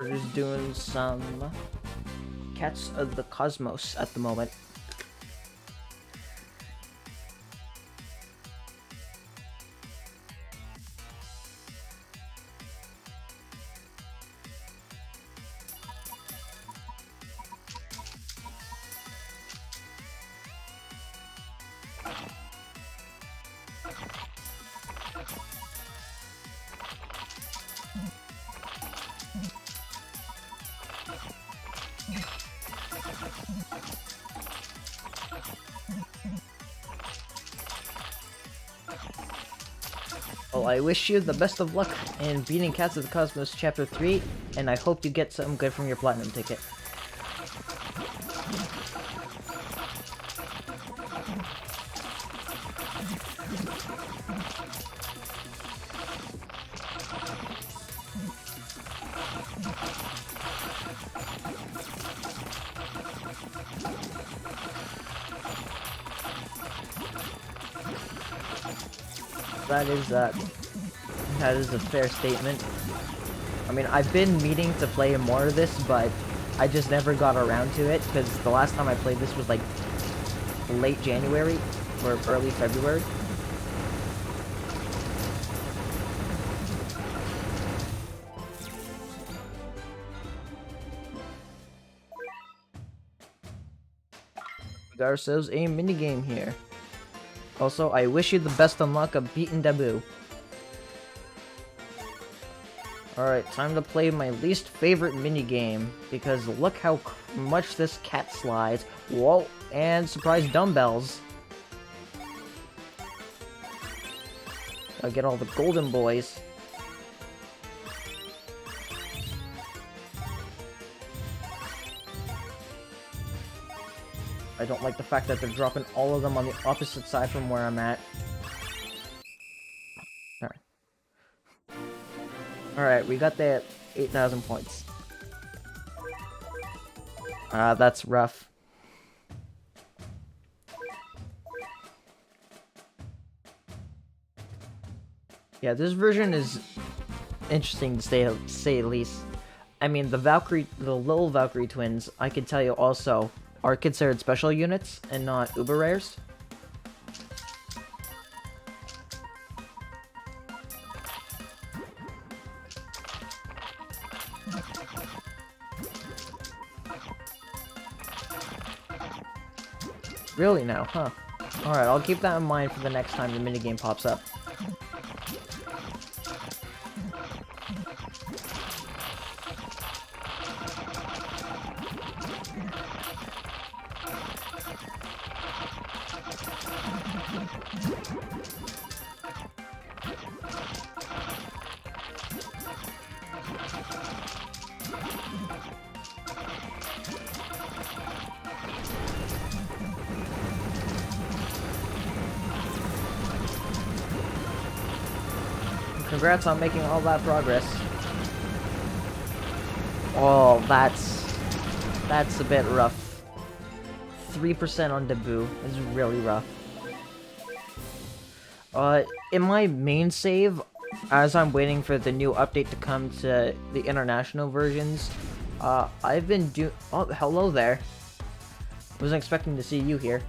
We're just doing some Cats of the Cosmos at the moment. Well, I wish you the best of luck in beating Cats of the Cosmos Chapter 3, and I hope you get something good from your Platinum ticket. That is a fair statement. I mean, I've been meaning to play more of this, but I just never got around to it, because the last time I played this was like late January or early February. We got ourselves a minigame here. Also, I wish you the best of luck of beating Dabu. Alright, time to play my least favorite minigame, because look how much this cat slides. Whoa, and surprise dumbbells. I'll get all the golden boys. I don't like the fact that they're dropping all of them on the opposite side from where I'm at. Alright. Alright, we got the 8,000 points. That's rough. Yeah, this version is interesting to say at least. I mean, the little Valkyrie twins, I can tell you also, are considered special units and not uber rares. Really now, huh? Alright, I'll keep that in mind for the next time the minigame pops up. Congrats on making all that progress. Oh, that's a bit rough. 3% on Dabu is really rough. In my main save, as I'm waiting for the new update to come to the international versions, I've been oh, hello there. Wasn't expecting to see you here.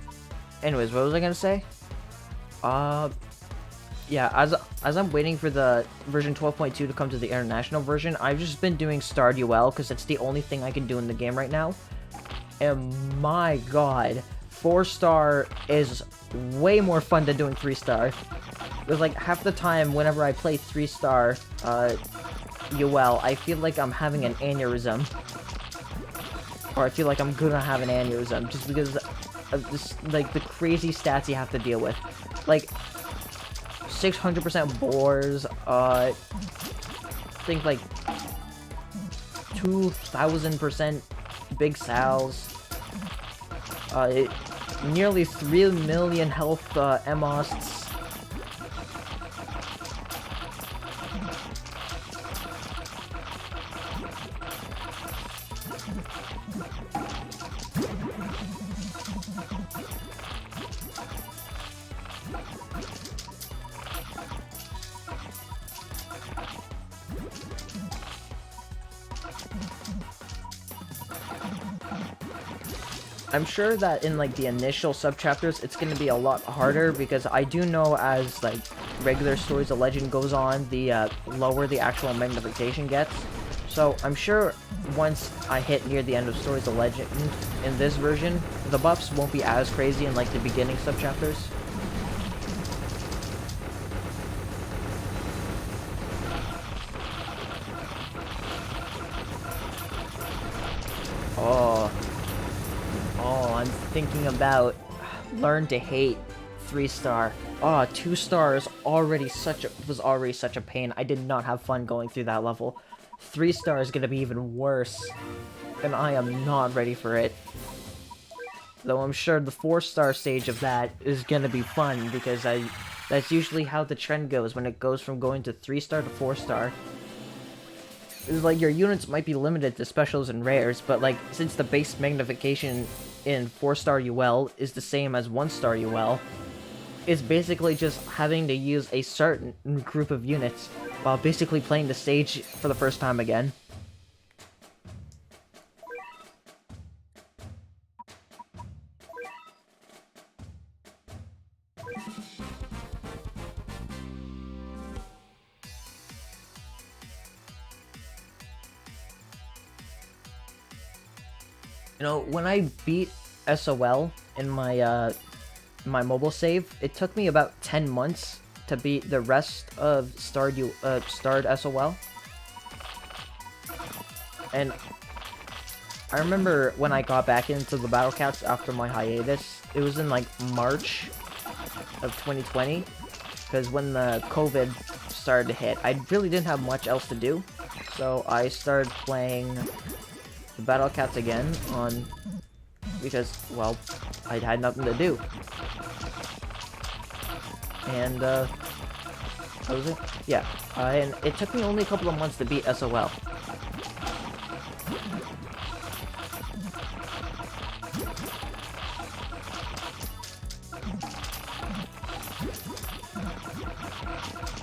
Anyways, what was I gonna say? Yeah, as I'm waiting for the version 12.2 to come to the international version, I've just been doing Star Duel because it's the only thing I can do in the game right now. And my god, 4-star is way more fun than doing 3-star. Because like half the time whenever I play 3-star UL, I feel like I'm having an aneurysm. Or I feel like I'm gonna have an aneurysm just because of this, like the crazy stats you have to deal with. Like 600% boars, I think like 2000% big Sals, nearly 3 million health Emosts. I'm sure that in like the initial sub-chapters it's going to be a lot harder because I do know as like regular Stories of Legend goes on, the lower the actual magnification gets. So I'm sure once I hit near the end of Stories of Legend in this version, the buffs won't be as crazy in like the beginning sub-chapters. Oh, I'm thinking about learn to hate 3-star. Oh, 2-star is was already such a pain. I did not have fun going through that level. 3-star is gonna be even worse, and I am not ready for it. Though I'm sure the 4-star stage of that is gonna be fun because that's usually how the trend goes when it goes from going to 3-star to 4-star. It's like your units might be limited to specials and rares, but like since the base magnification in 4-star UL is the same as 1-star UL, it's basically just having to use a certain group of units while basically playing the stage for the first time again. You know, when I beat SOL, in my mobile save. It took me about 10 months to beat the rest of Starred SOL. And I remember when I got back into the Battle Cats after my hiatus, it was in like March of 2020, because when the COVID started to hit, I really didn't have much else to do, so I started playing the Battle Cats again because, well, I had nothing to do. And, that was it. Yeah, and it took me only a couple of months to beat SOL.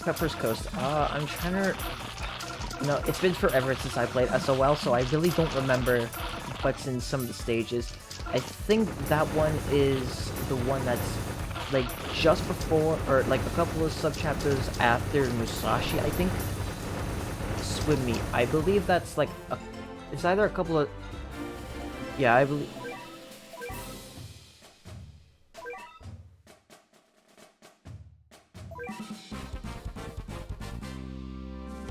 Pepper's Coast. I'm trying to... No, it's been forever since I played SOL, so I really don't remember what's in some of the stages. I think that one is the one that's, like, just before, or, like, a couple of sub-chapters after Musashi, I think. Swim Meet. I believe that's, like, it's either a couple of... Yeah, I believe...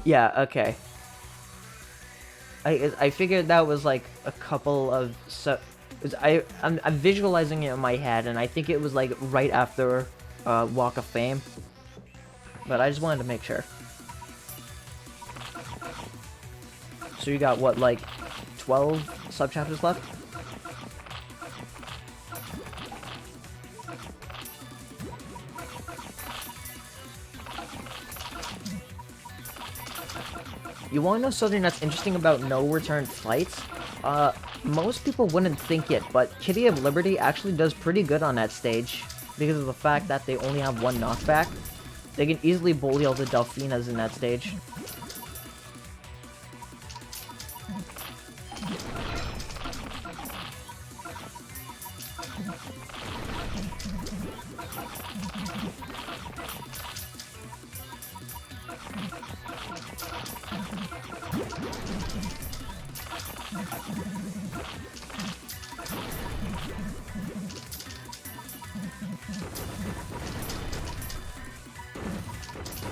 Yeah, okay. I figured that was like a couple of I'm visualizing it in my head, and I think it was like right after Walk of Fame, but I just wanted to make sure. So you got what, like 12 sub-chapters left? You want to know something that's interesting about no return flights? Most people wouldn't think it, but Kitty of Liberty actually does pretty good on that stage because of the fact that they only have one knockback. They can easily bully all the Delfinas in that stage.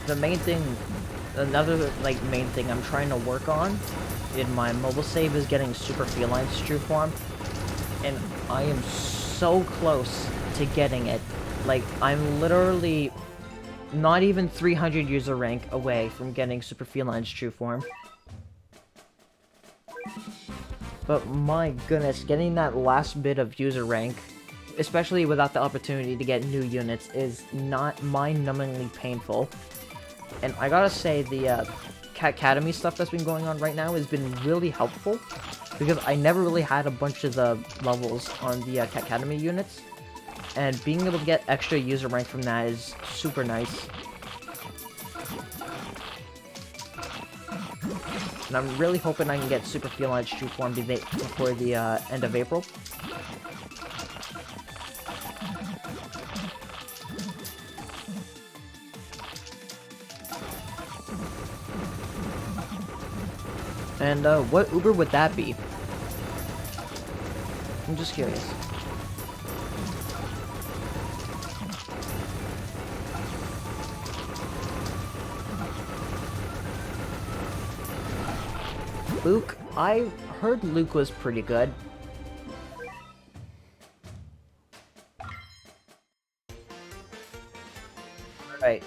The main thing, another like main thing I'm trying to work on in my mobile save is getting Super Feline's true form, and I am so close to getting it. Like, I'm literally not even 300 user rank away from getting Super Feline's true form. But my goodness, getting that last bit of user rank, especially without the opportunity to get new units, is not mind-numbingly painful. And I gotta say, the Cat Academy stuff that's been going on right now has been really helpful, because I never really had a bunch of the levels on the Cat Academy units, and being able to get extra user rank from that is super nice. And I'm really hoping I can get Super Feline's true form before the end of April. And, what Uber would that be? I'm just curious. Luke? I heard Luke was pretty good. Right.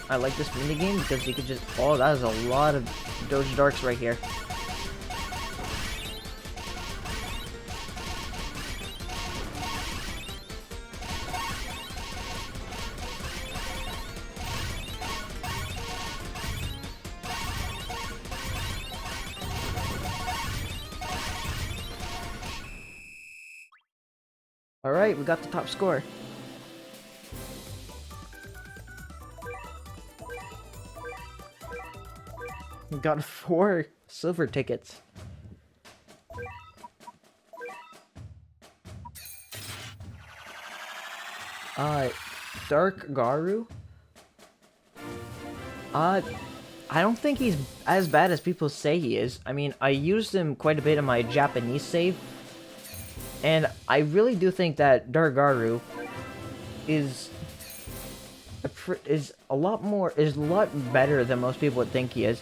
I like this minigame because you could just... Oh, that is a lot of Doge Darks right here. Alright, we got the top score. We got 4 silver tickets. Dark Garu? I don't think he's as bad as people say he is. I mean, I used him quite a bit in my Japanese save, and I really do think that Dargaru is a lot better than most people would think he is.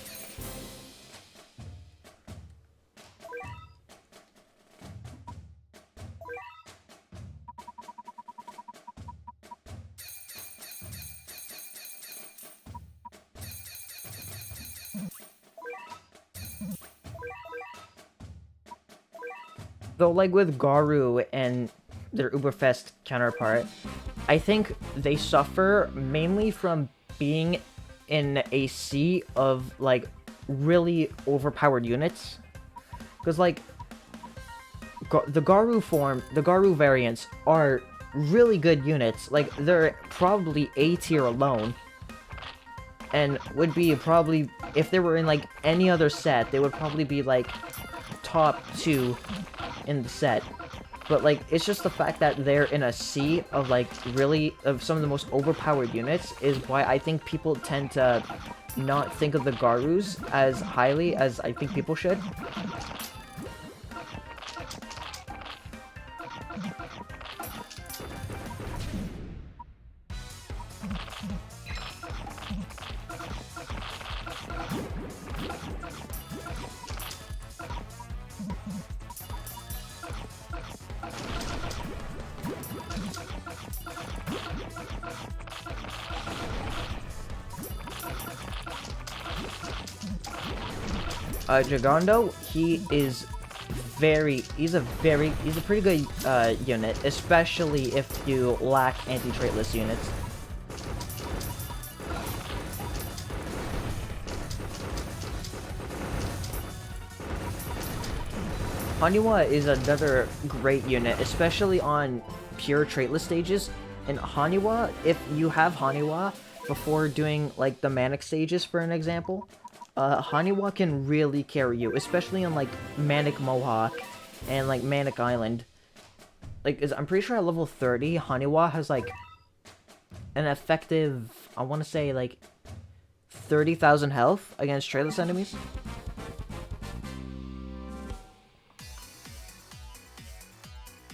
Though, like with Garu and their Uberfest counterpart, I think they suffer mainly from being in a sea of, like, really overpowered units. Because, like, the Garu variants are really good units. Like, they're probably A tier alone. And would be probably, if they were in, like, any other set, they would probably be, like, top 2 in the set. But, like, it's just the fact that they're in a sea of, like, of some of the most overpowered units is why I think people tend to not think of the Garus as highly as I think people should. Gigando, he's a pretty good unit, especially if you lack anti-traitless units. Haniwa is another great unit, especially on pure traitless stages. In Haniwa, if you have Haniwa before doing, like, the Manic stages, for an example, Haniwa can really carry you, especially on, like, Manic Mohawk and, like, Manic Island. Like, I'm pretty sure at level 30, Haniwa has, like, an effective, I want to say, like, 30,000 health against traitless enemies.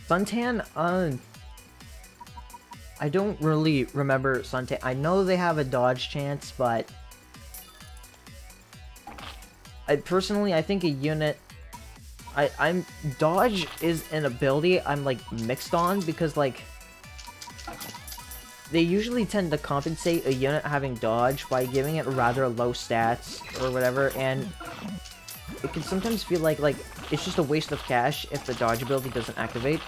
Suntan, I don't really remember Suntan. I know they have a dodge chance, but personally, I think a unit... Dodge is an ability I'm, like, mixed on, because, like, they usually tend to compensate a unit having dodge by giving it rather low stats, or whatever, and it can sometimes feel like, it's just a waste of cash if the dodge ability doesn't activate.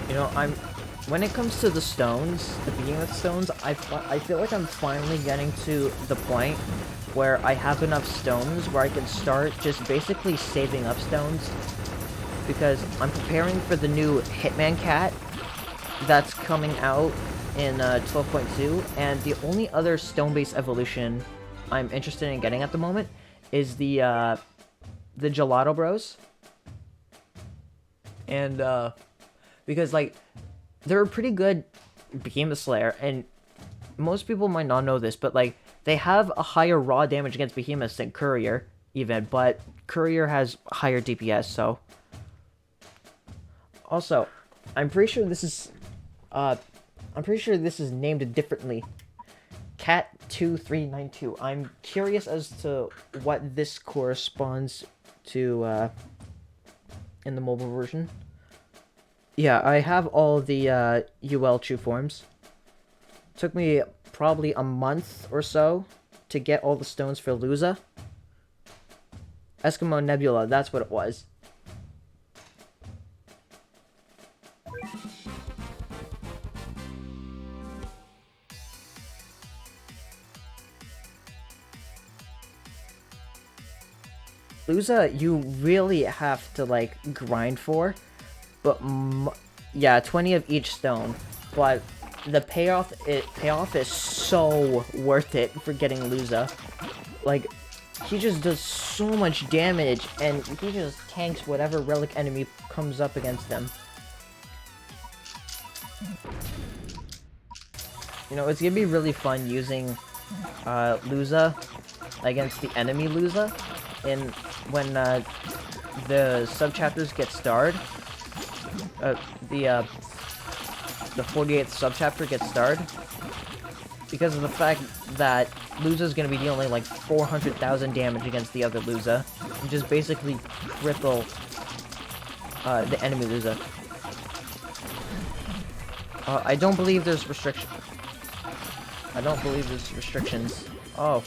You know, when it comes to the stones, the behemoth stones, I feel like I'm finally getting to the point where I have enough stones where I can start just basically saving up stones, because I'm preparing for the new Hitman Cat that's coming out in 12.2, and the only other stone-based evolution I'm interested in getting at the moment is the Gelato Bros. And because, like, they're a pretty good Behemoth Slayer, and most people might not know this, but, like, they have a higher raw damage against Behemoths than Courier, even, but Courier has higher DPS, so... Also, I'm pretty sure this is named differently. Cat 2392. I'm curious as to what this corresponds to, in the mobile version. Yeah, I have all the UL true forms. Took me probably a month or so to get all the stones for Luza. Eskimo Nebula, that's what it was. Luza, you really have to, like, grind for. But, yeah, 20 of each stone. but the payoff is so worth it for getting Luza. Like, he just does so much damage, and he just tanks whatever relic enemy comes up against him. You know, it's gonna be really fun using Luza against the enemy Luza, and when the subchapters get starred, the 48th subchapter gets starred, because of the fact that Luza's gonna be dealing like 400,000 damage against the other Luza, and just basically cripple the enemy Luza. I don't believe there's restrictions. Oh,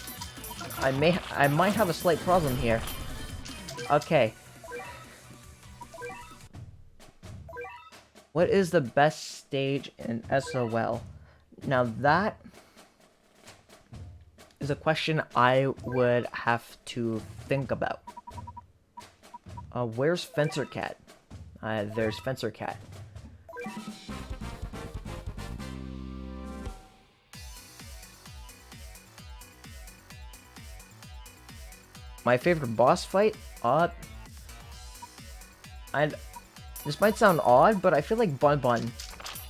I might have a slight problem here. Okay. What is the best stage in SOL? Now that is a question I would have to think about. Where's Fencer Cat? There's Fencer Cat. My favorite boss fight? This might sound odd, but I feel like Bun Bun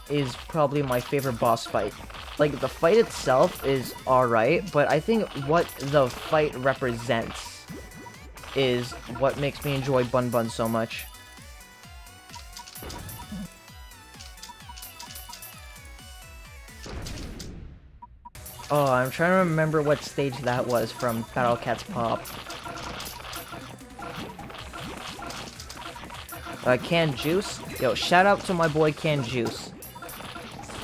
is probably my favorite boss fight. Like, the fight itself is alright, but I think what the fight represents is what makes me enjoy Bun Bun so much. Oh, I'm trying to remember what stage that was from Battle Cat's Pop. Canned Juice? Yo, shout out to my boy Canned Juice.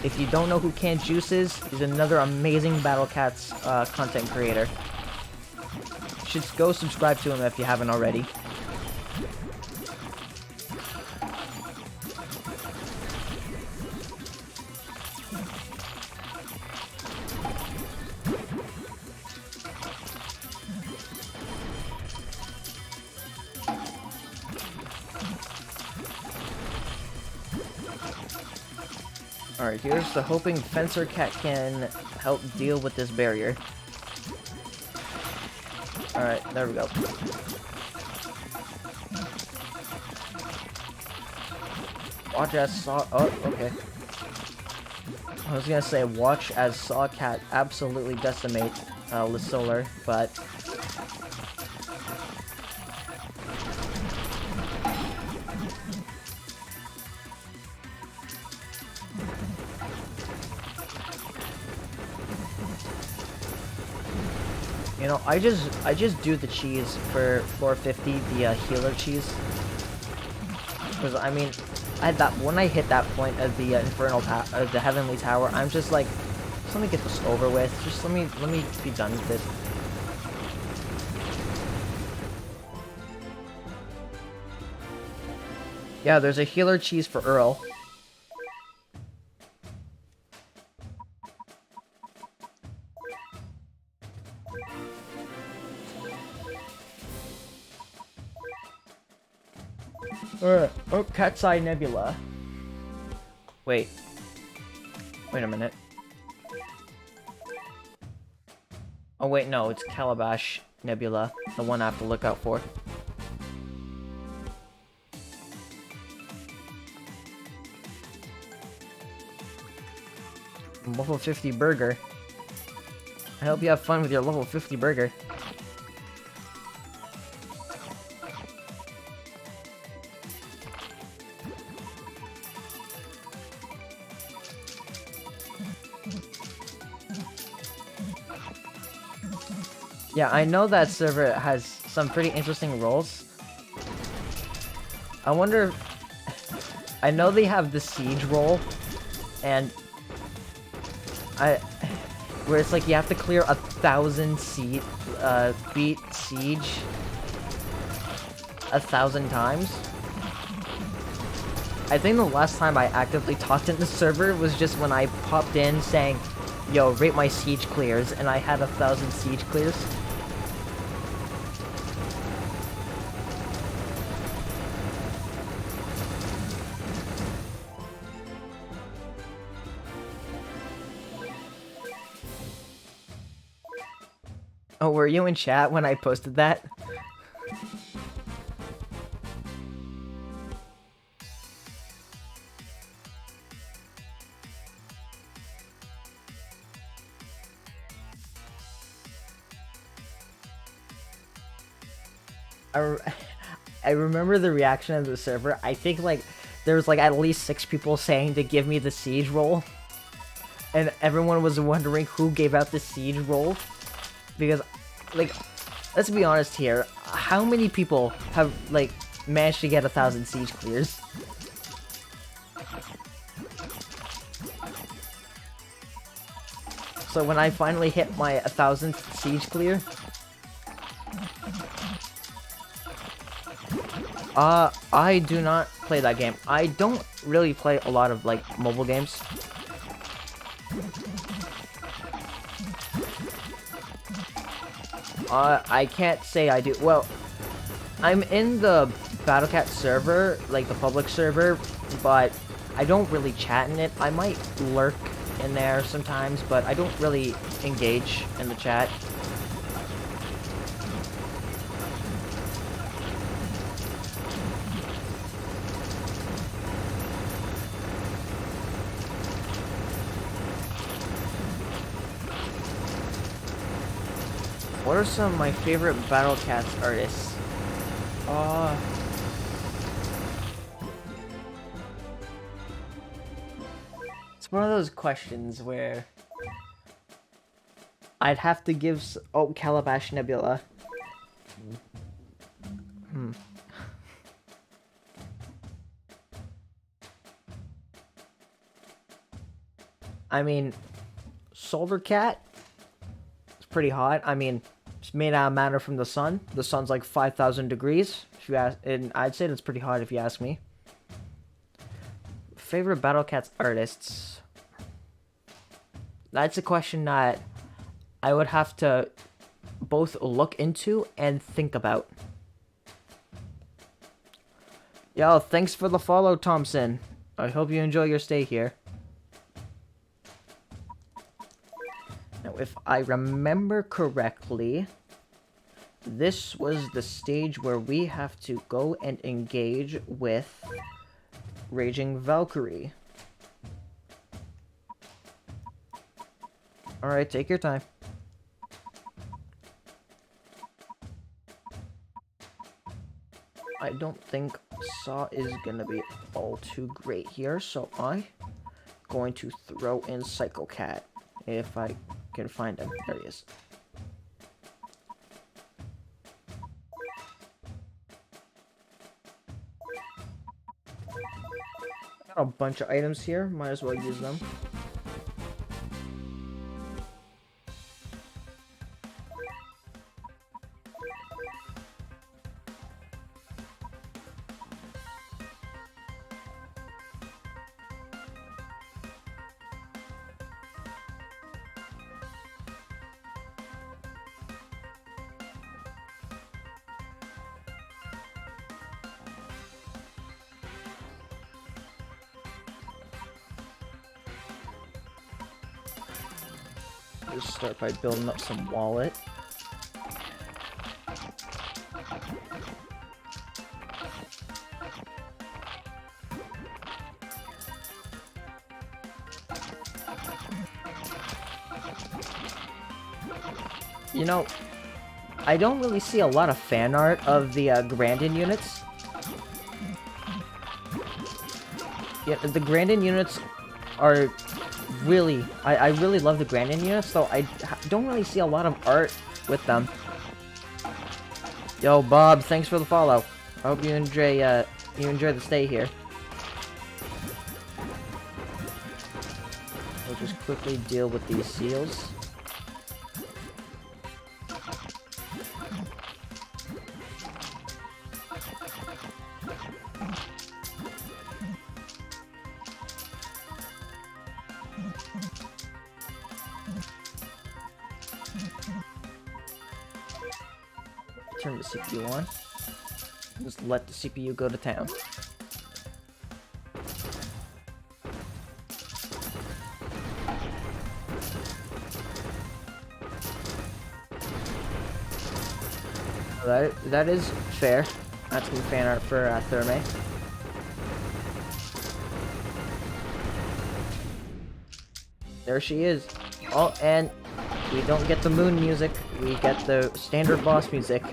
If you don't know who Canned Juice is, he's another amazing Battle Cats content creator. You should go subscribe to him if you haven't already. Alright, here's the hoping Fencer Cat can help deal with this barrier. Alright, there we go. Watch as Saw... Oh, okay. I was gonna say, watch as Saw Cat absolutely decimate Lysolar, but... You know, I just do the cheese for floor 50, the healer cheese. Because I mean, when I hit that point of the the heavenly tower, I'm just like, just let me get this over with. Just let me be done with this. Yeah, there's a healer cheese for Earl. Oh, Cat's Eye Nebula. Wait a minute. Oh wait, no, it's Calabash Nebula, the one I have to look out for. Level 50 burger. I hope you have fun with your level 50 burger. Yeah, I know that server has some pretty interesting roles. I wonder... I know they have the siege role, and... where it's like you have to clear 1,000 beat siege 1,000 times. I think the last time I actively talked in the server was just when I popped in saying, yo, rate my siege clears, and I had 1,000 siege clears. Oh, were you in chat when I posted that? I remember the reaction of the server. I think like there was like at least 6 people saying to give me the siege roll, and everyone was wondering who gave out the siege roll, because like let's be honest here, how many people have like managed to get 1,000 siege clears? So when I finally hit my 1,000th siege clear, I do not play that game. I don't really play a lot of, like, mobile games. I can't say I do. Well, I'm in the Battlecat server, like the public server, but I don't really chat in it. I might lurk in there sometimes, but I don't really engage in the chat. What are some of my favorite Battlecats artists? It's one of those questions where I'd have to give oh, Calabash Nebula. I mean, Solar Cat. It's pretty hot. I mean, it's made out of matter from the sun. The sun's like 5,000 degrees. If you ask, and I'd say that's pretty hot if you ask me. Favorite Battlecats artists. That's a question that I would have to both look into and think about. Yo, thanks for the follow, Thompson. I hope you enjoy your stay here. Now, if I remember correctly, this was the stage where we have to go and engage with Raging Valkyrie. Alright, take your time. I don't think Saw is gonna be all too great here, so I'm going to throw in Psycho Cat if I can find him. There he is. Got a bunch of items here, might as well use them. Just start by building up some wallet. You know, I don't really see a lot of fan art of the Grandin units. Yeah, the Grandin units are really, I really love the Grandin units, though I don't really see a lot of art with them. Yo, Bob, thanks for the follow. I hope you enjoy the stay here. We'll just quickly deal with these seals. Turn the CPU on. Just let the CPU go to town. That is fair. That's some fan art for Therme. There she is. Oh, and we don't get the moon music. We get the standard boss music.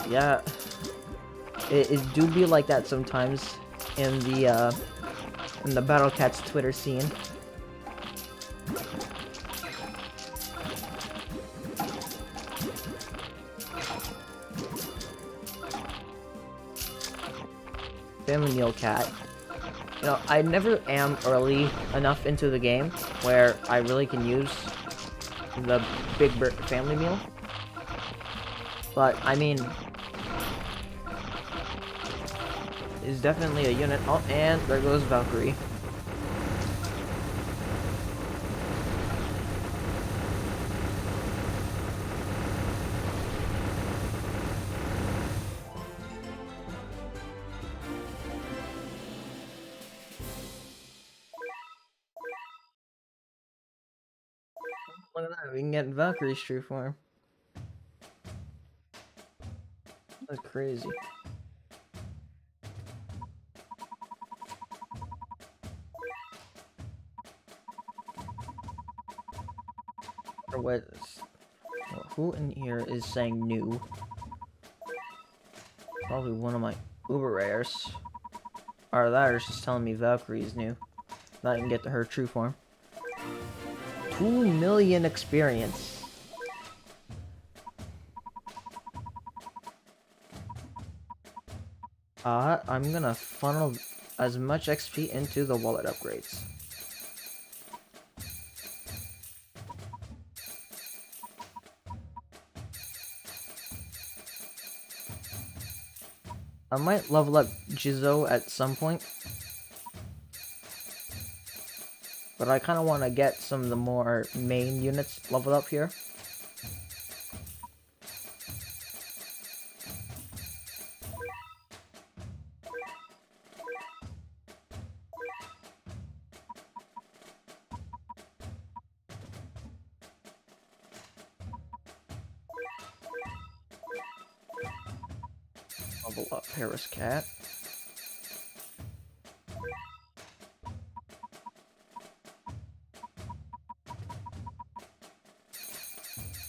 Yeah, it do be like that sometimes in the Battle Cats Twitter scene. Family Meal Cat. You know, I never am early enough into the game where I really can use the Big Bird Family Meal. But, I mean, is definitely a unit. Oh, and there goes Valkyrie. Look at that, we can get Valkyrie's true form. That's crazy. Who in here is saying new? Probably one of my uber rares. Or that is just telling me Valkyrie is new. Now I can get to her true form. 2 million experience. I'm gonna funnel as much XP into the wallet upgrades. I might level up Jizo at some point. But I kind of want to get some of the more main units leveled up here. Level up Paris Cat.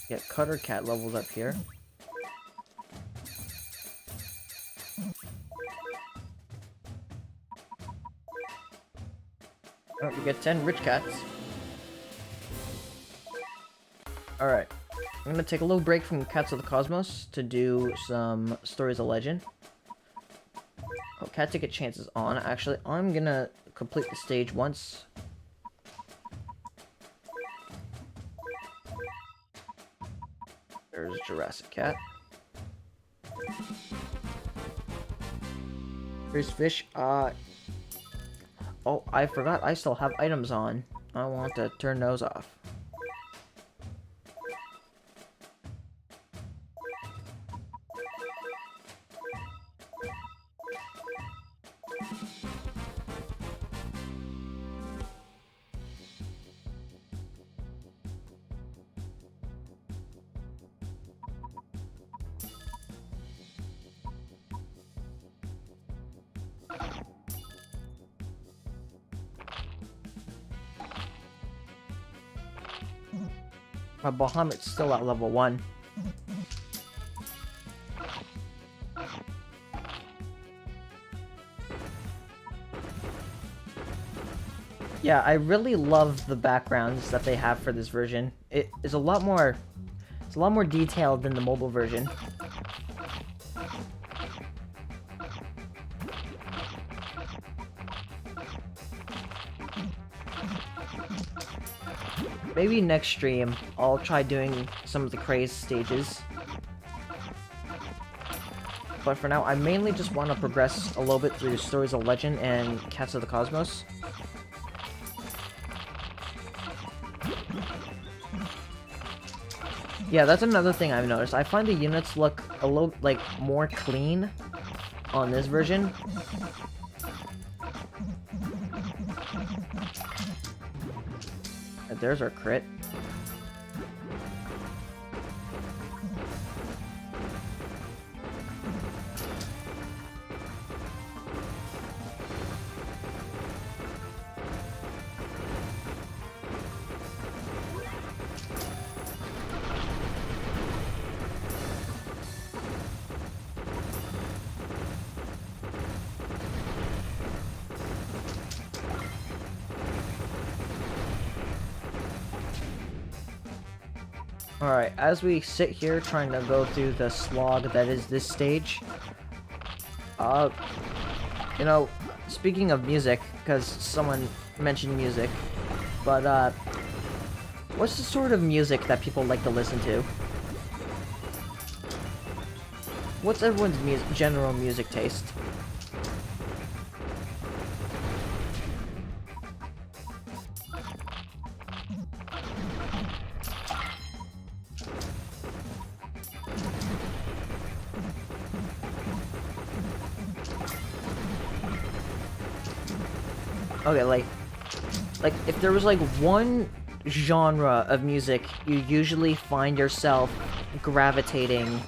Get Cutter Cat levels up here. Alright, we get 10 rich cats. Alright. I'm gonna take a little break from Cats of the Cosmos to do some Stories of Legend. Oh, Cat Ticket Chance is on. Actually, I'm gonna complete the stage once. There's Jurassic Cat. Here's Fish. Oh, I forgot I still have items on. I want to turn those off. My Bahamut's still at level 1. Yeah, I really love the backgrounds that they have for this version. It is a lot more detailed than the mobile version. Maybe next stream, I'll try doing some of the craze stages. But for now, I mainly just want to progress a little bit through Stories of Legend and Cats of the Cosmos. Yeah, that's another thing I've noticed. I find the units look a little, like, more clean on this version. There's our crit. Alright, as we sit here trying to go through the slog that is this stage, you know, speaking of music, because someone mentioned music, but, what's the sort of music that people like to listen to? What's everyone's general music taste? Okay, like if there was like one genre of music you usually find yourself gravitating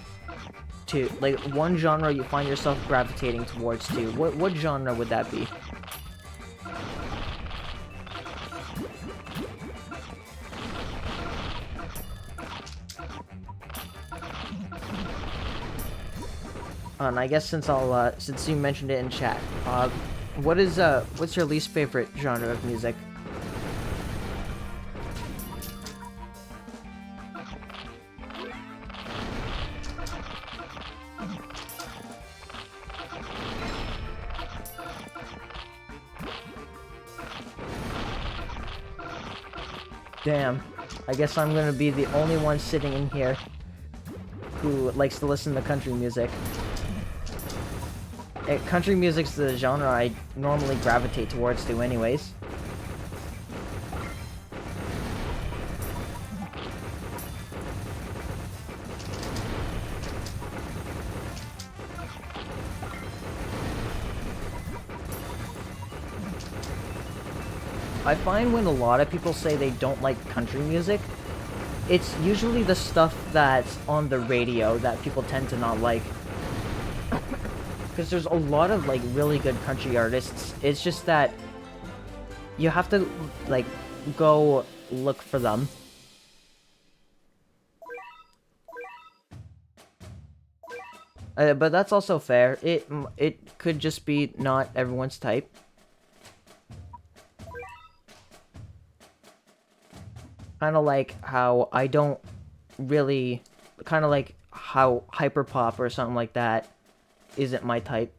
to, like one genre you find yourself gravitating towards to, what genre would that be? And I guess since since you mentioned it in chat, what's your least favorite genre of music? Damn, I guess I'm gonna be the only one sitting in here who likes to listen to country music. Country music's the genre I normally gravitate towards to anyways. I find when a lot of people say they don't like country music, it's usually the stuff that's on the radio that people tend to not like. Because there's a lot of, like, really good country artists. It's just that you have to, like, go look for them. But that's also fair. It could just be not everyone's type. Kind of like how I don't really... Kind of like how hyperpop or something like that isn't my type.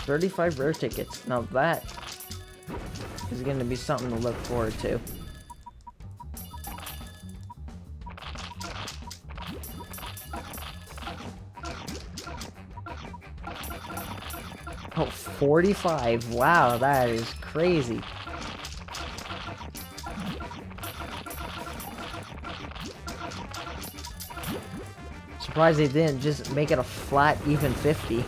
$35 rare tickets. Now that is going to be something to look forward to. Oh, 45. Wow, that is crazy. Surprised they didn't just make it a flat, even 50.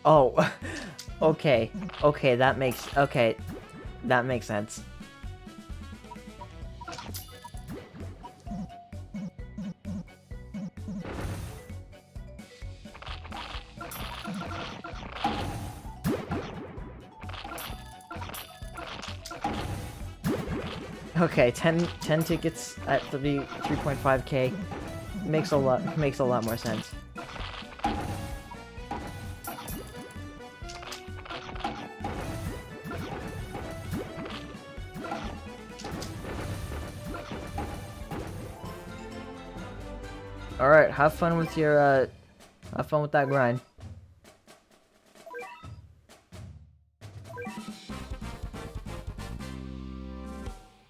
Oh, okay, that makes sense. Okay, 10 tickets at 3.5k makes a lot more sense. All right, have fun with that grind.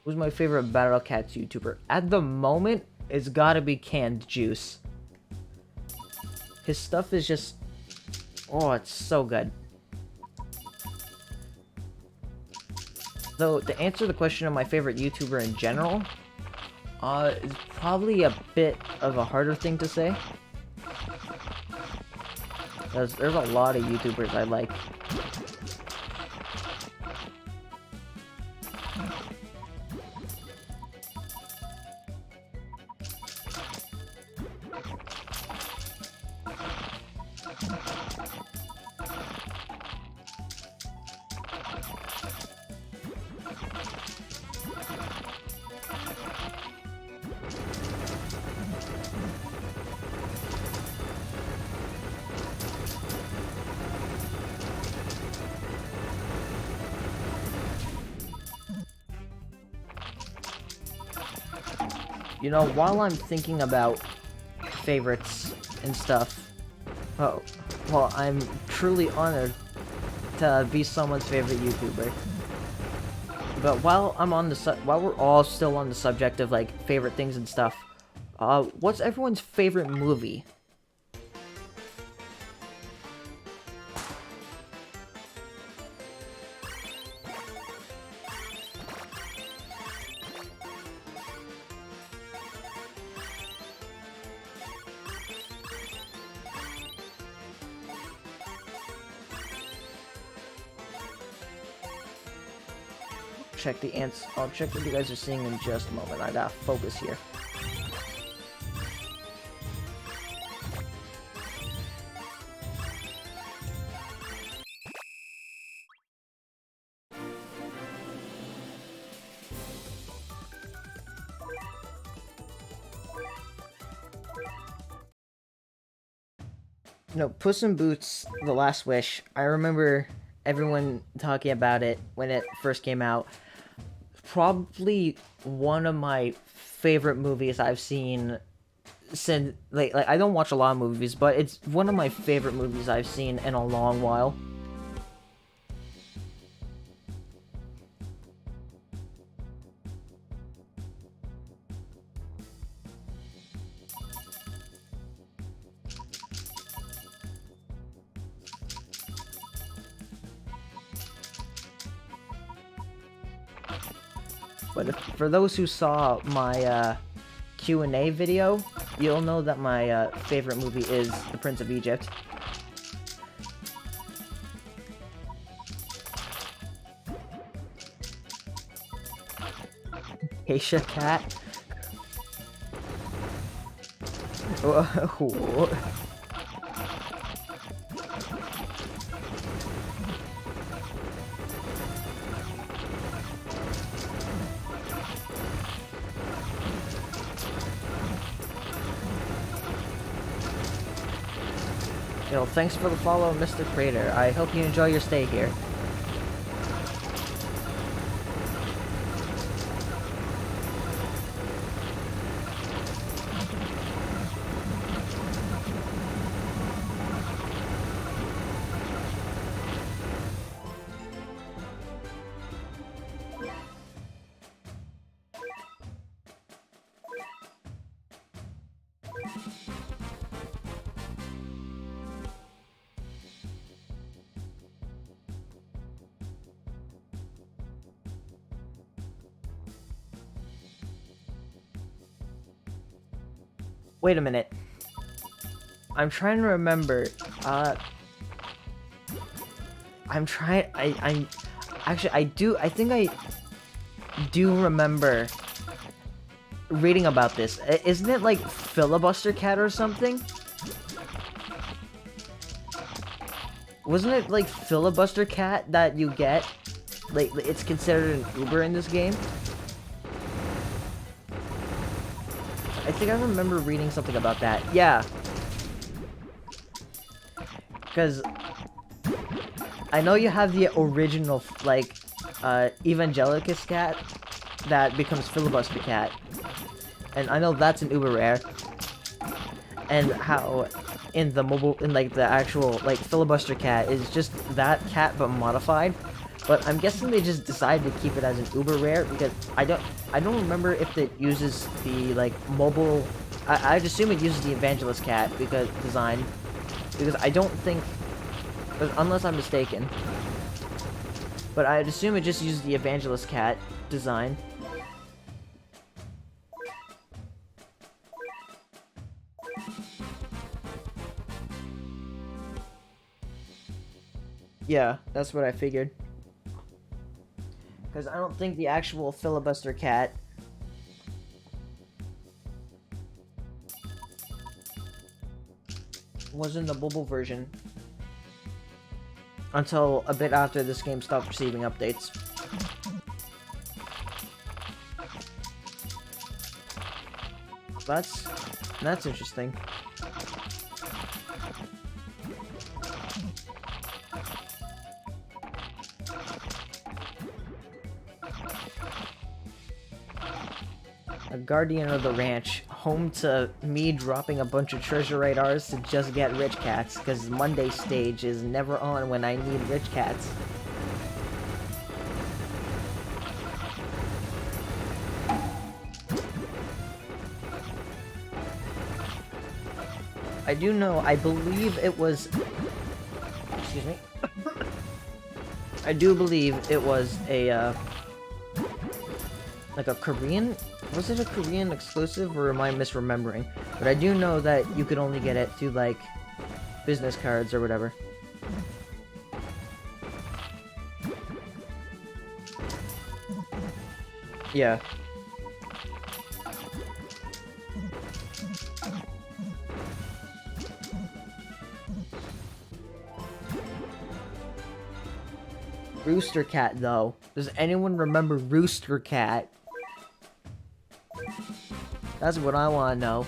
Who's my favorite Battle Cats YouTuber? At the moment, it's gotta be Canned Juice. His stuff is just... oh, it's so good. Though, to answer the question of my favorite YouTuber in general, is probably a bit of a harder thing to say. Because there's a lot of YouTubers I like. You know, while I'm thinking about favorites and stuff, oh, well, I'm truly honored to be someone's favorite YouTuber. But while we're all still on the subject of like favorite things and stuff, what's everyone's favorite movie? Check the ants. I'll check what you guys are seeing in just a moment. I gotta focus here. No, Puss in Boots: The Last Wish. I remember everyone talking about it when it first came out. Probably one of my favorite movies I've seen since like I don't watch a lot of movies, but it's one of my favorite movies I've seen in a long while. But for those who saw my Q&A video, you'll know that my favorite movie is The Prince of Egypt. Asia Cat. Yo, thanks for the follow, Mr. Crater. I hope you enjoy your stay here. Wait a minute. I'm trying to remember. I'm trying. Actually, I think I do remember reading about this. Isn't it like Filibuster Cat or something? Wasn't it like Filibuster Cat that you get? Like, it's considered an Uber in this game? think I remember reading something about that. Yeah. Because I know you have the original, like, Evangelicus cat that becomes Filibuster cat. And I know that's an uber rare. And how in the actual, like, Filibuster cat is just that cat but modified. But I'm guessing they just decided to keep it as an uber rare because I don't remember if it uses the, like, mobile... I'd assume it uses the Evangelist cat because I don't think... Unless I'm mistaken. But I'd assume it just uses the Evangelist cat design. Yeah, that's what I figured. Because I don't think the actual Filibuster cat was in the mobile version until a bit after this game stopped receiving updates. That's interesting. A guardian of the ranch, home to me dropping a bunch of treasure radars to just get rich cats, because Monday stage is never on when I need rich cats. I do know, I believe it was... Excuse me. I do believe it was a, like a Korean... Was it a Korean exclusive, or am I misremembering? But I do know that you could only get it through, like, business cards or whatever. Yeah. Rooster Cat, though. Does anyone remember Rooster Cat? That's what I want to know.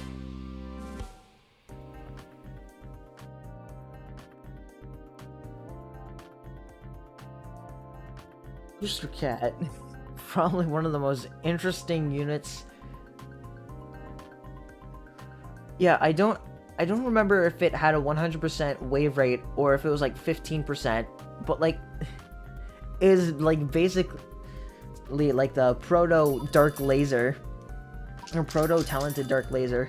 Rooster Cat. Probably one of the most interesting units. Yeah, I don't remember if it had a 100% wave rate or if it was like 15%, but like is like basically like the proto dark laser. Or proto-talented dark laser.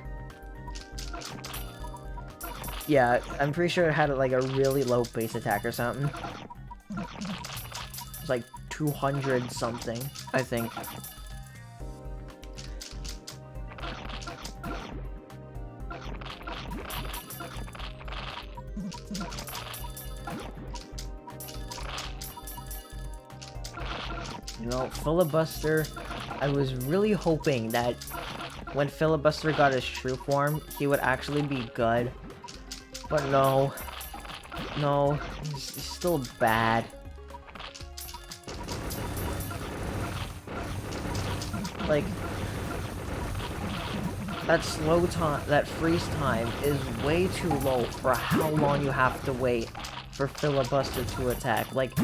Yeah, I'm pretty sure it had like a really low base attack or something. It's like 200 something, I think. You know, Filibuster, I was really hoping that when Filibuster got his true form, he would actually be good. But no. No, he's still bad. Like, that slow time, that freeze time is way too low for how long you have to wait for Filibuster to attack. Like,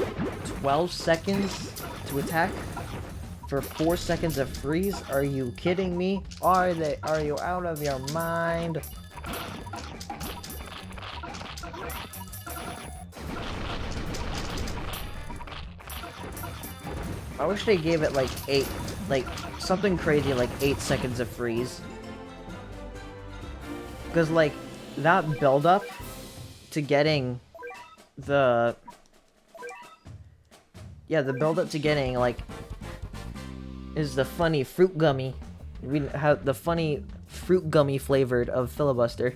12 seconds to attack? For 4 seconds of freeze? Are you kidding me? Are you out of your mind? I wish they gave it like something crazy like 8 seconds of freeze. Because like that build up to getting the build up to getting like is the funny fruit gummy. We have the funny fruit gummy flavored of Filibuster.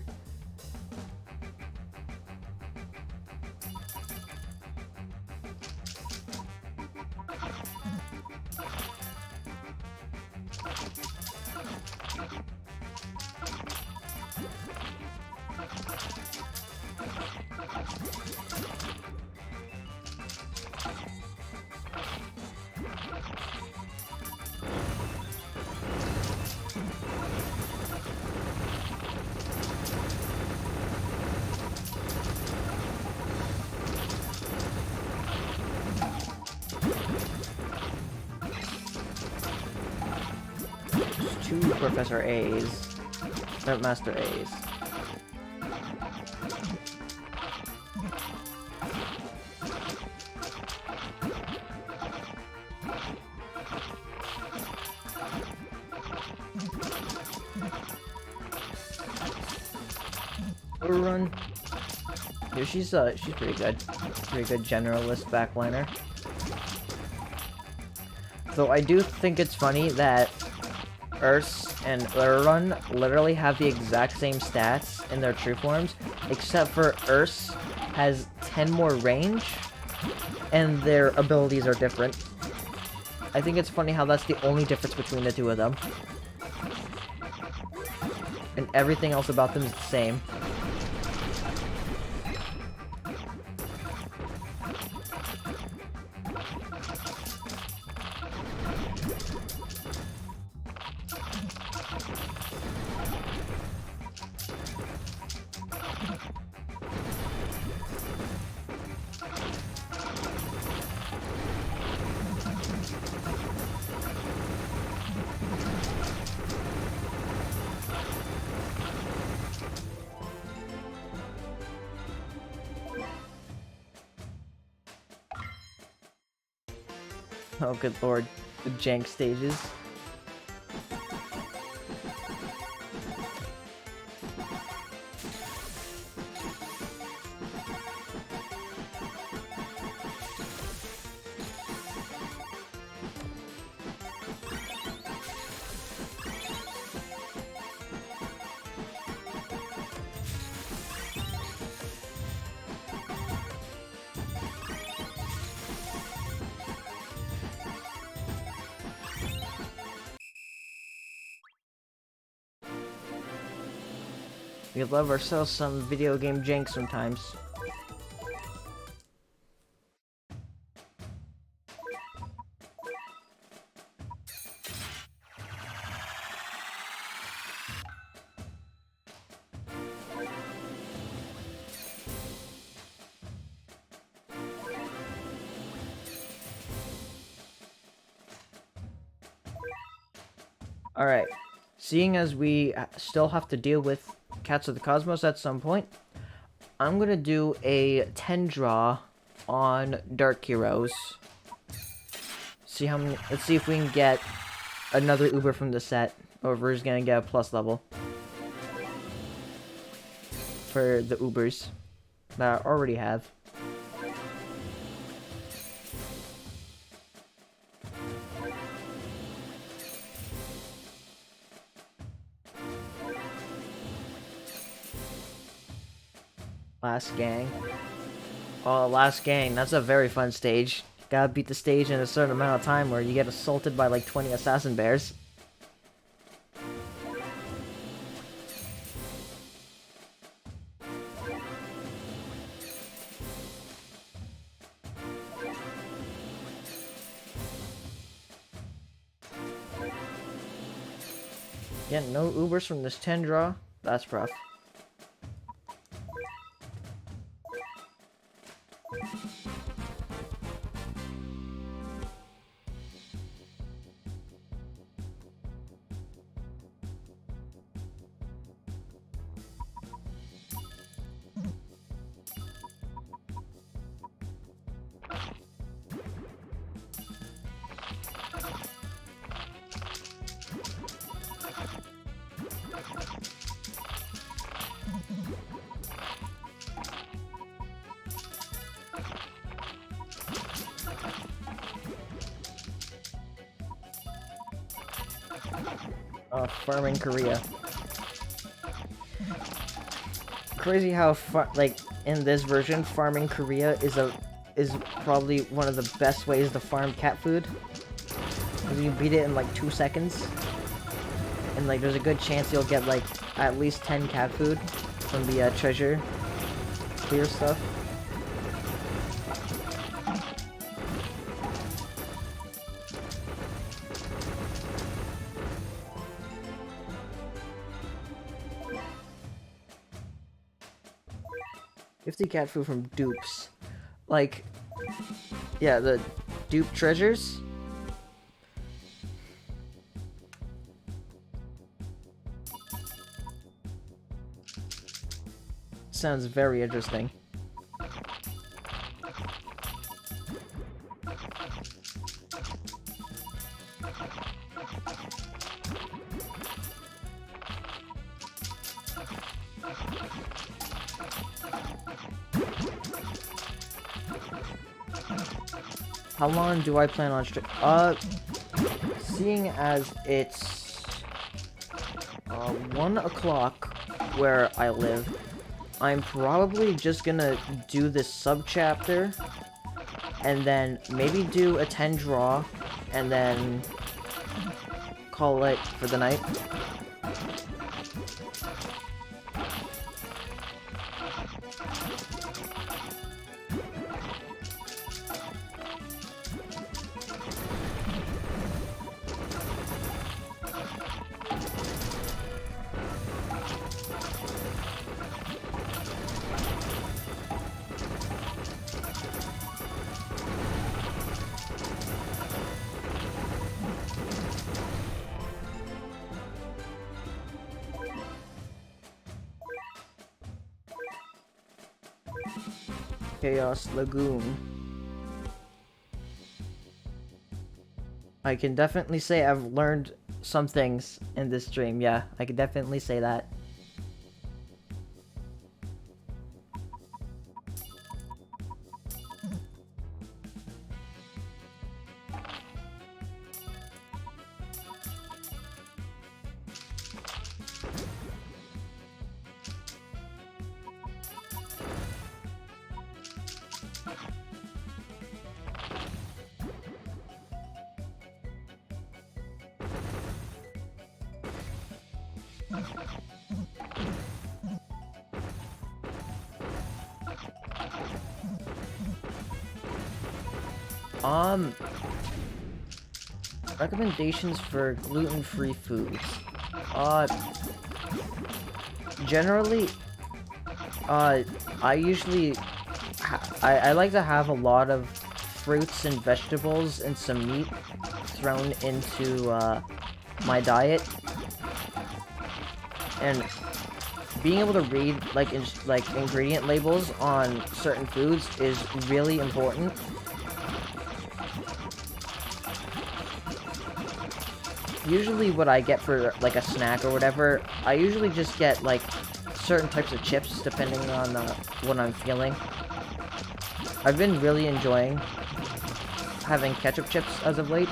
2 Professor A's. Not Master A's. Run. Yeah, she's pretty good. Pretty good generalist backliner. Though I do think it's funny that Urs and Urarun literally have the exact same stats in their true forms, except for Urs has 10 more range, and their abilities are different. I think it's funny how that's the only difference between the two of them. And everything else about them is the same. Oh, good lord. The jank stages. We love ourselves some video game jank sometimes. Alright, seeing as we still have to deal with Cats of the Cosmos at some point, I'm gonna do a 10 draw on Dark Heroes. See how many, let's see if we can get another Uber from the set, or if we're just gonna get a plus level for the Ubers that I already have. Last gang. Oh, last gang. That's a very fun stage. Gotta beat the stage in a certain amount of time where you get assaulted by like 20 assassin bears. Yeah, no Ubers from this 10 draw. That's rough. Farming Korea. Crazy how like in this version, farming Korea is probably one of the best ways to farm cat food. You beat it in like 2 seconds, and like there's a good chance you'll get like at least 10 cat food from the treasure clear stuff. Cat food from dupes. Like, yeah, the dupe treasures. sounds very interesting. How long do I plan on seeing as it's 1 o'clock where I live, I'm probably just gonna do this sub-chapter, and then maybe do a 10 draw, and then call it for the night. Chaos Lagoon. I can definitely say I've learned some things in this stream. Yeah, I can definitely say that. Recommendations for gluten-free foods. Generally, I usually I like to have a lot of fruits and vegetables and some meat thrown into my diet, and being able to read like ingredient labels on certain foods is really important. Usually what I get for like a snack or whatever, I usually just get like certain types of chips depending on what I'm feeling. I've been really enjoying having ketchup chips as of late.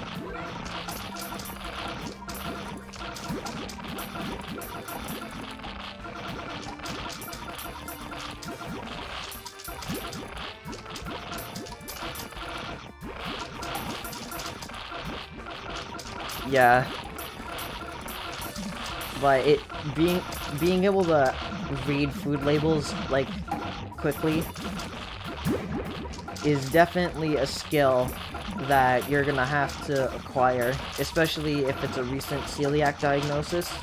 Yeah. But it being able to read food labels like quickly is definitely a skill that you're gonna have to acquire, especially if it's a recent celiac diagnosis.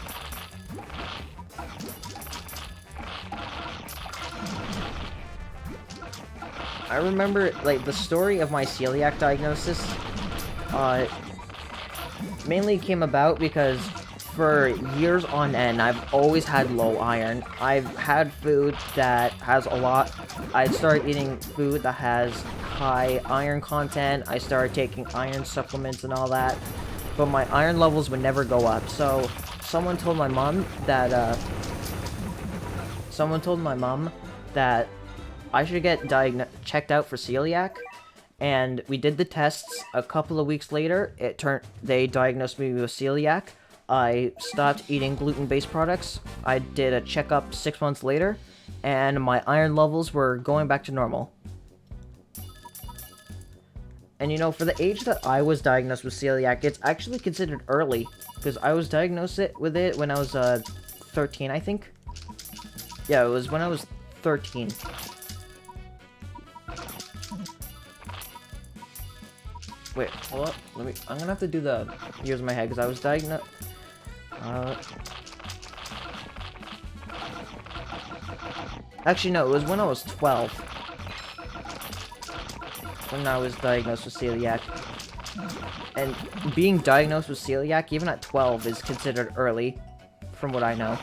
I remember like the story of my celiac diagnosis mainly came about because for years on end, I've always had low iron. I've had food that has a lot. I started eating food that has high iron content. I started taking iron supplements and all that, but my iron levels would never go up. So someone told my mom that I should get checked out for celiac. And we did the tests. A couple of weeks later, they diagnosed me with celiac. I stopped eating gluten-based products. I did a checkup 6 months later, and my iron levels were going back to normal. And you know, for the age that I was diagnosed with celiac, it's actually considered early, because I was diagnosed with it when I was 13, I think. Yeah, it was when I was 13. Wait, hold up. I'm gonna have to do the years in my head, because I was diagnosed... Actually, no, it was when I was 12. When I was diagnosed with celiac. And being diagnosed with celiac, even at 12, is considered early, from what I know.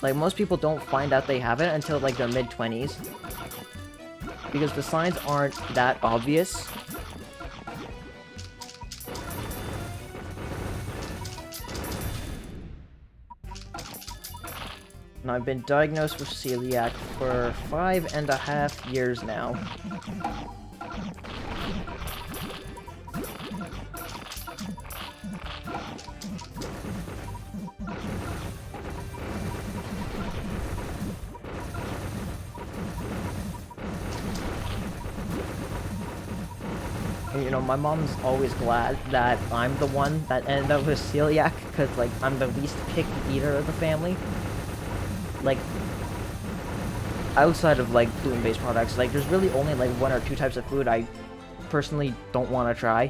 Like, most people don't find out they have it until, like, their mid-20s. Because the signs aren't that obvious. And I've been diagnosed with celiac for 5.5 years now. And, you know, my mom's always glad that I'm the one that ended up with celiac, because, like, I'm the least picky eater of the family. Like, outside of, like, gluten-based products, like, there's really only, like, 1 or 2 types of food I personally don't want to try.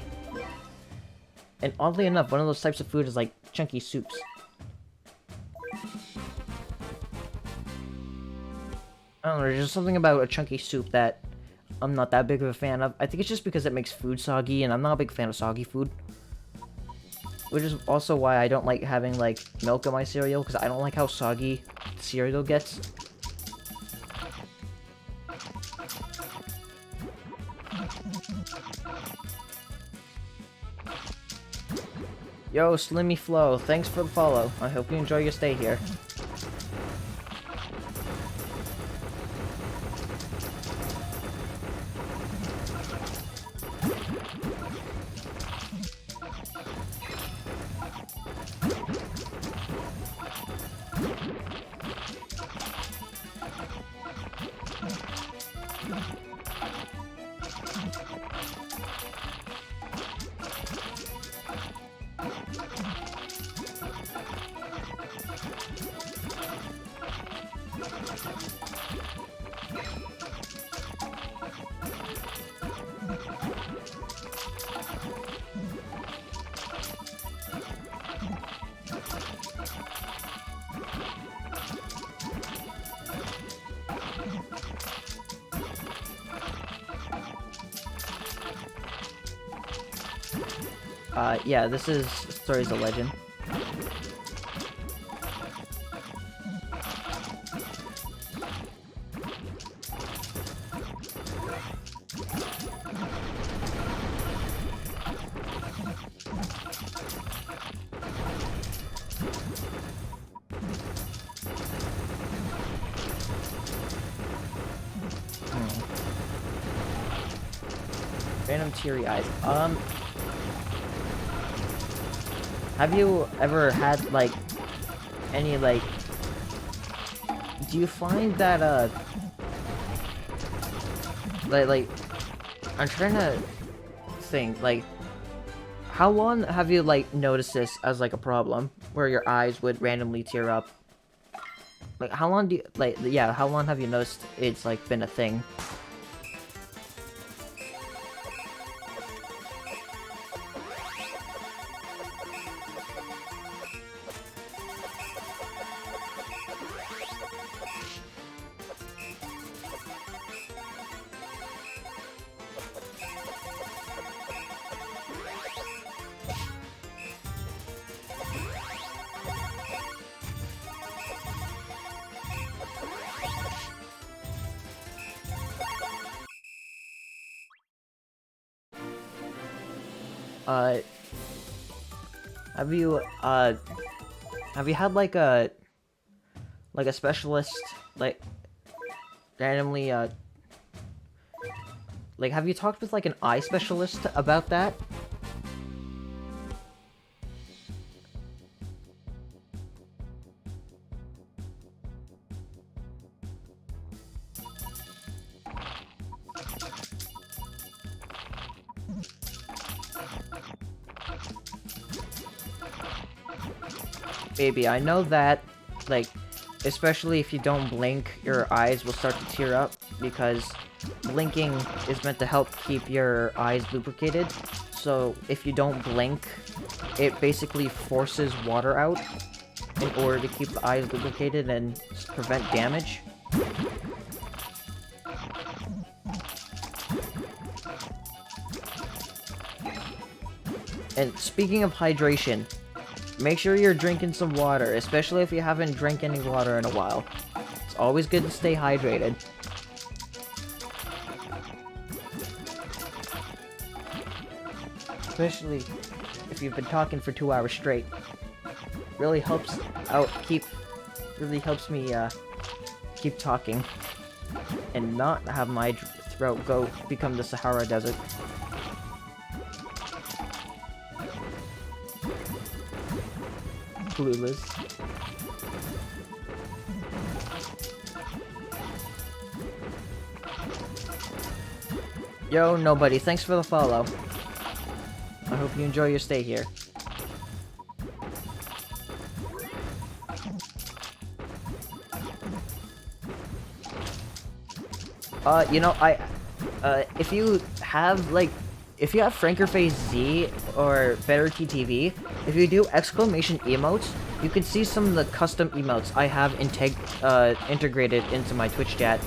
And oddly enough, one of those types of food is, like, chunky soups. I don't know, there's just something about a chunky soup that I'm not that big of a fan of. I think it's just because it makes food soggy, and I'm not a big fan of soggy food. Which is also why I don't like having, like, milk in my cereal, because I don't like how soggy cereal gets. Yo, Slimmy Flo, thanks for the follow. I hope you enjoy your stay here. Yeah, this is Stories of Legend. Random teary eyes. Have you ever had, like, any, like... Do you find that, like... I'm trying to think, like... How long have you, like, noticed this as, like, a problem? Where your eyes would randomly tear up? Like, how long do you... Like, yeah, how long have you noticed it's, like, been a thing? Have you had, like a specialist, like, randomly, like, have you talked with, like, an eye specialist about that? Maybe. I know that, like, especially if you don't blink, your eyes will start to tear up, because blinking is meant to help keep your eyes lubricated. So if you don't blink, it basically forces water out in order to keep the eyes lubricated and prevent damage. And speaking of hydration, Make sure you're drinking some water, especially if you haven't drank any water in a while. It's always good to stay hydrated. Especially if you've been talking for 2 hours straight. Really helps me keep talking and not have my throat become the Sahara Desert. Clueless. Yo, nobody, thanks for the follow. I hope you enjoy your stay here. You know, if you have Frankerface Z or Better TTV, if you do exclamation emotes, you can see some of the custom emotes I have integrated into my Twitch chat.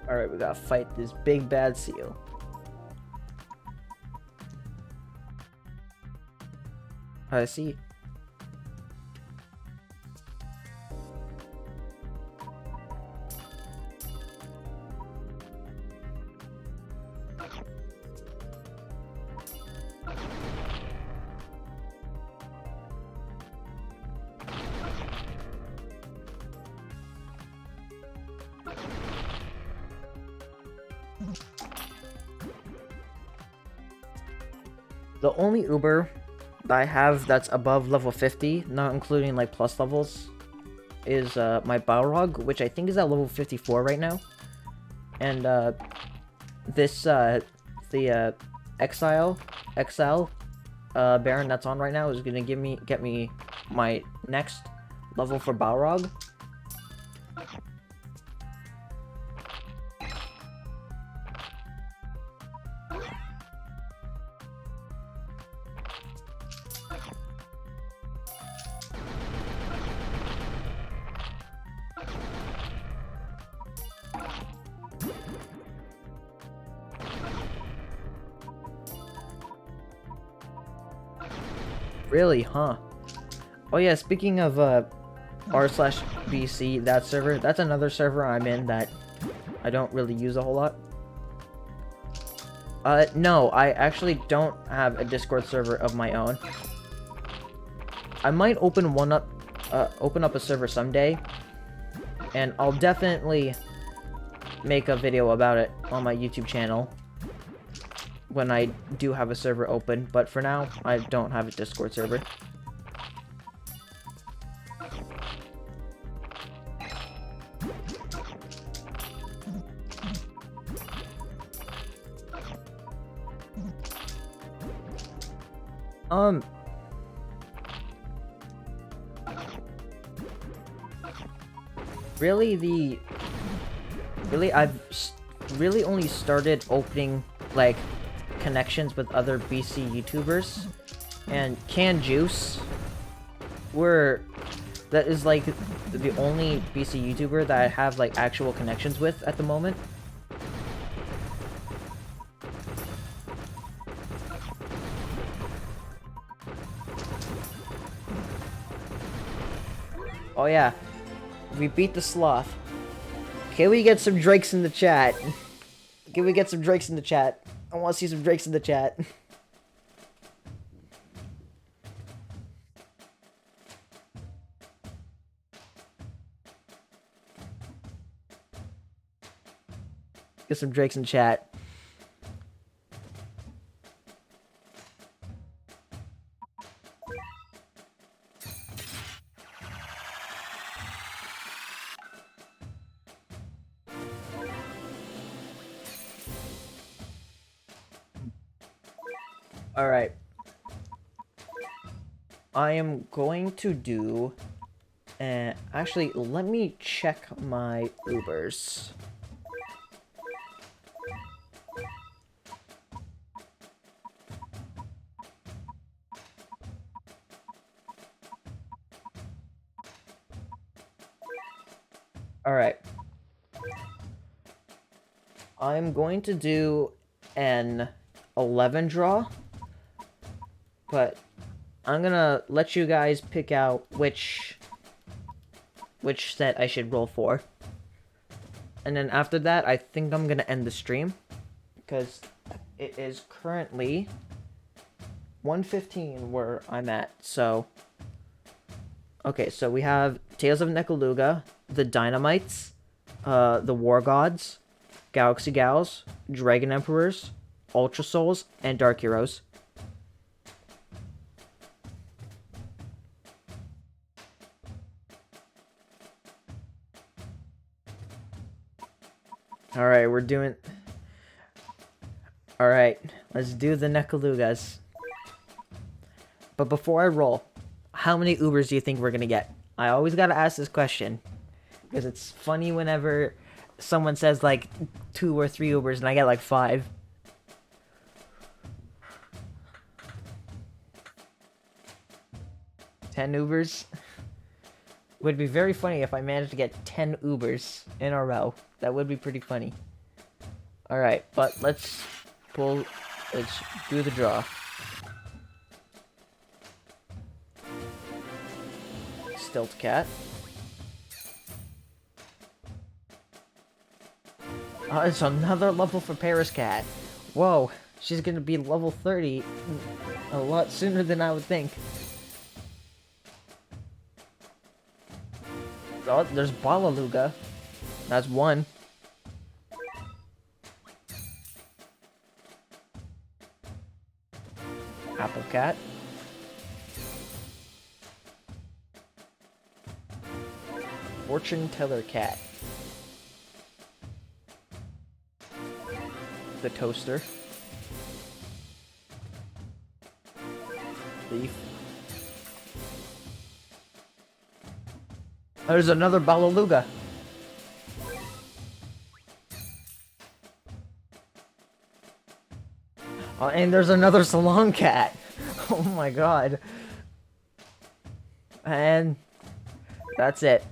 Alright, we gotta fight this big bad seal. I see. The only Uber that I have that's above level 50, not including like plus levels, is my Balrog, which I think is at level 54 right now. And the Exile Baron that's on right now is gonna get me my next level for Balrog. Really, huh? Oh yeah, speaking of r/bc, that server, that's another server I'm in that I don't really use a whole lot. No, I actually don't have a Discord server of my own. I might open up a server someday, and I'll definitely make a video about it on my YouTube channel when I do have a server open, but for now, I don't have a Discord server. I've really only started opening, like, connections with other BC YouTubers, and Can Juice, that is, like, the only BC YouTuber that I have, like, actual connections with at the moment. Oh yeah, we beat the sloth. Can we get some Drakes in the chat? Can we get some Drakes in the chat? I want to see some Drakes in the chat. Get some Drakes in the chat. Alright. I am going to do... actually, let me check my Ubers. Alright. I'm going to do an 11 draw, but I'm gonna let you guys pick out which set I should roll for. And then after that, I think I'm gonna end the stream, because it is currently 1:15 where I'm at, so... Okay, so we have Tales of Nekaluga, the Dynamites, the War Gods, Galaxy Gals, Dragon Emperors, Ultra Souls, and Dark Heroes. Alright, we're doing... Alright, let's do the Nekalugas. But before I roll, how many Ubers do you think we're gonna get? I always gotta ask this question, because it's funny whenever someone says like 2 or 3 Ubers and I get like 5. $10 Ubers? Would be very funny if I managed to get 10 Ubers in a row. That would be pretty funny. Alright, but let's do the draw. Stilt Cat. Oh, it's another level for Paris Cat. Whoa, she's gonna be level 30 a lot sooner than I would think. Oh, there's Balaluga. That's 1. Apple Cat. Fortune Teller Cat. The Toaster. Thief. There's another Balaluga. Oh, and there's another Salon Cat. Oh my god. And that's it.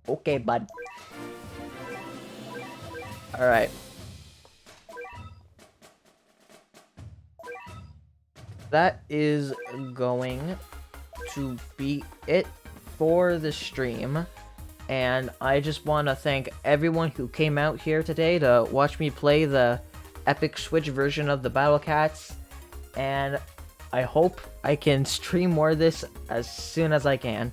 Okay, bud. Alright. That is going to be it for the stream. And I just want to thank everyone who came out here today to watch me play the Epic Switch version of the Battle Cats. And I hope I can stream more of this as soon as I can.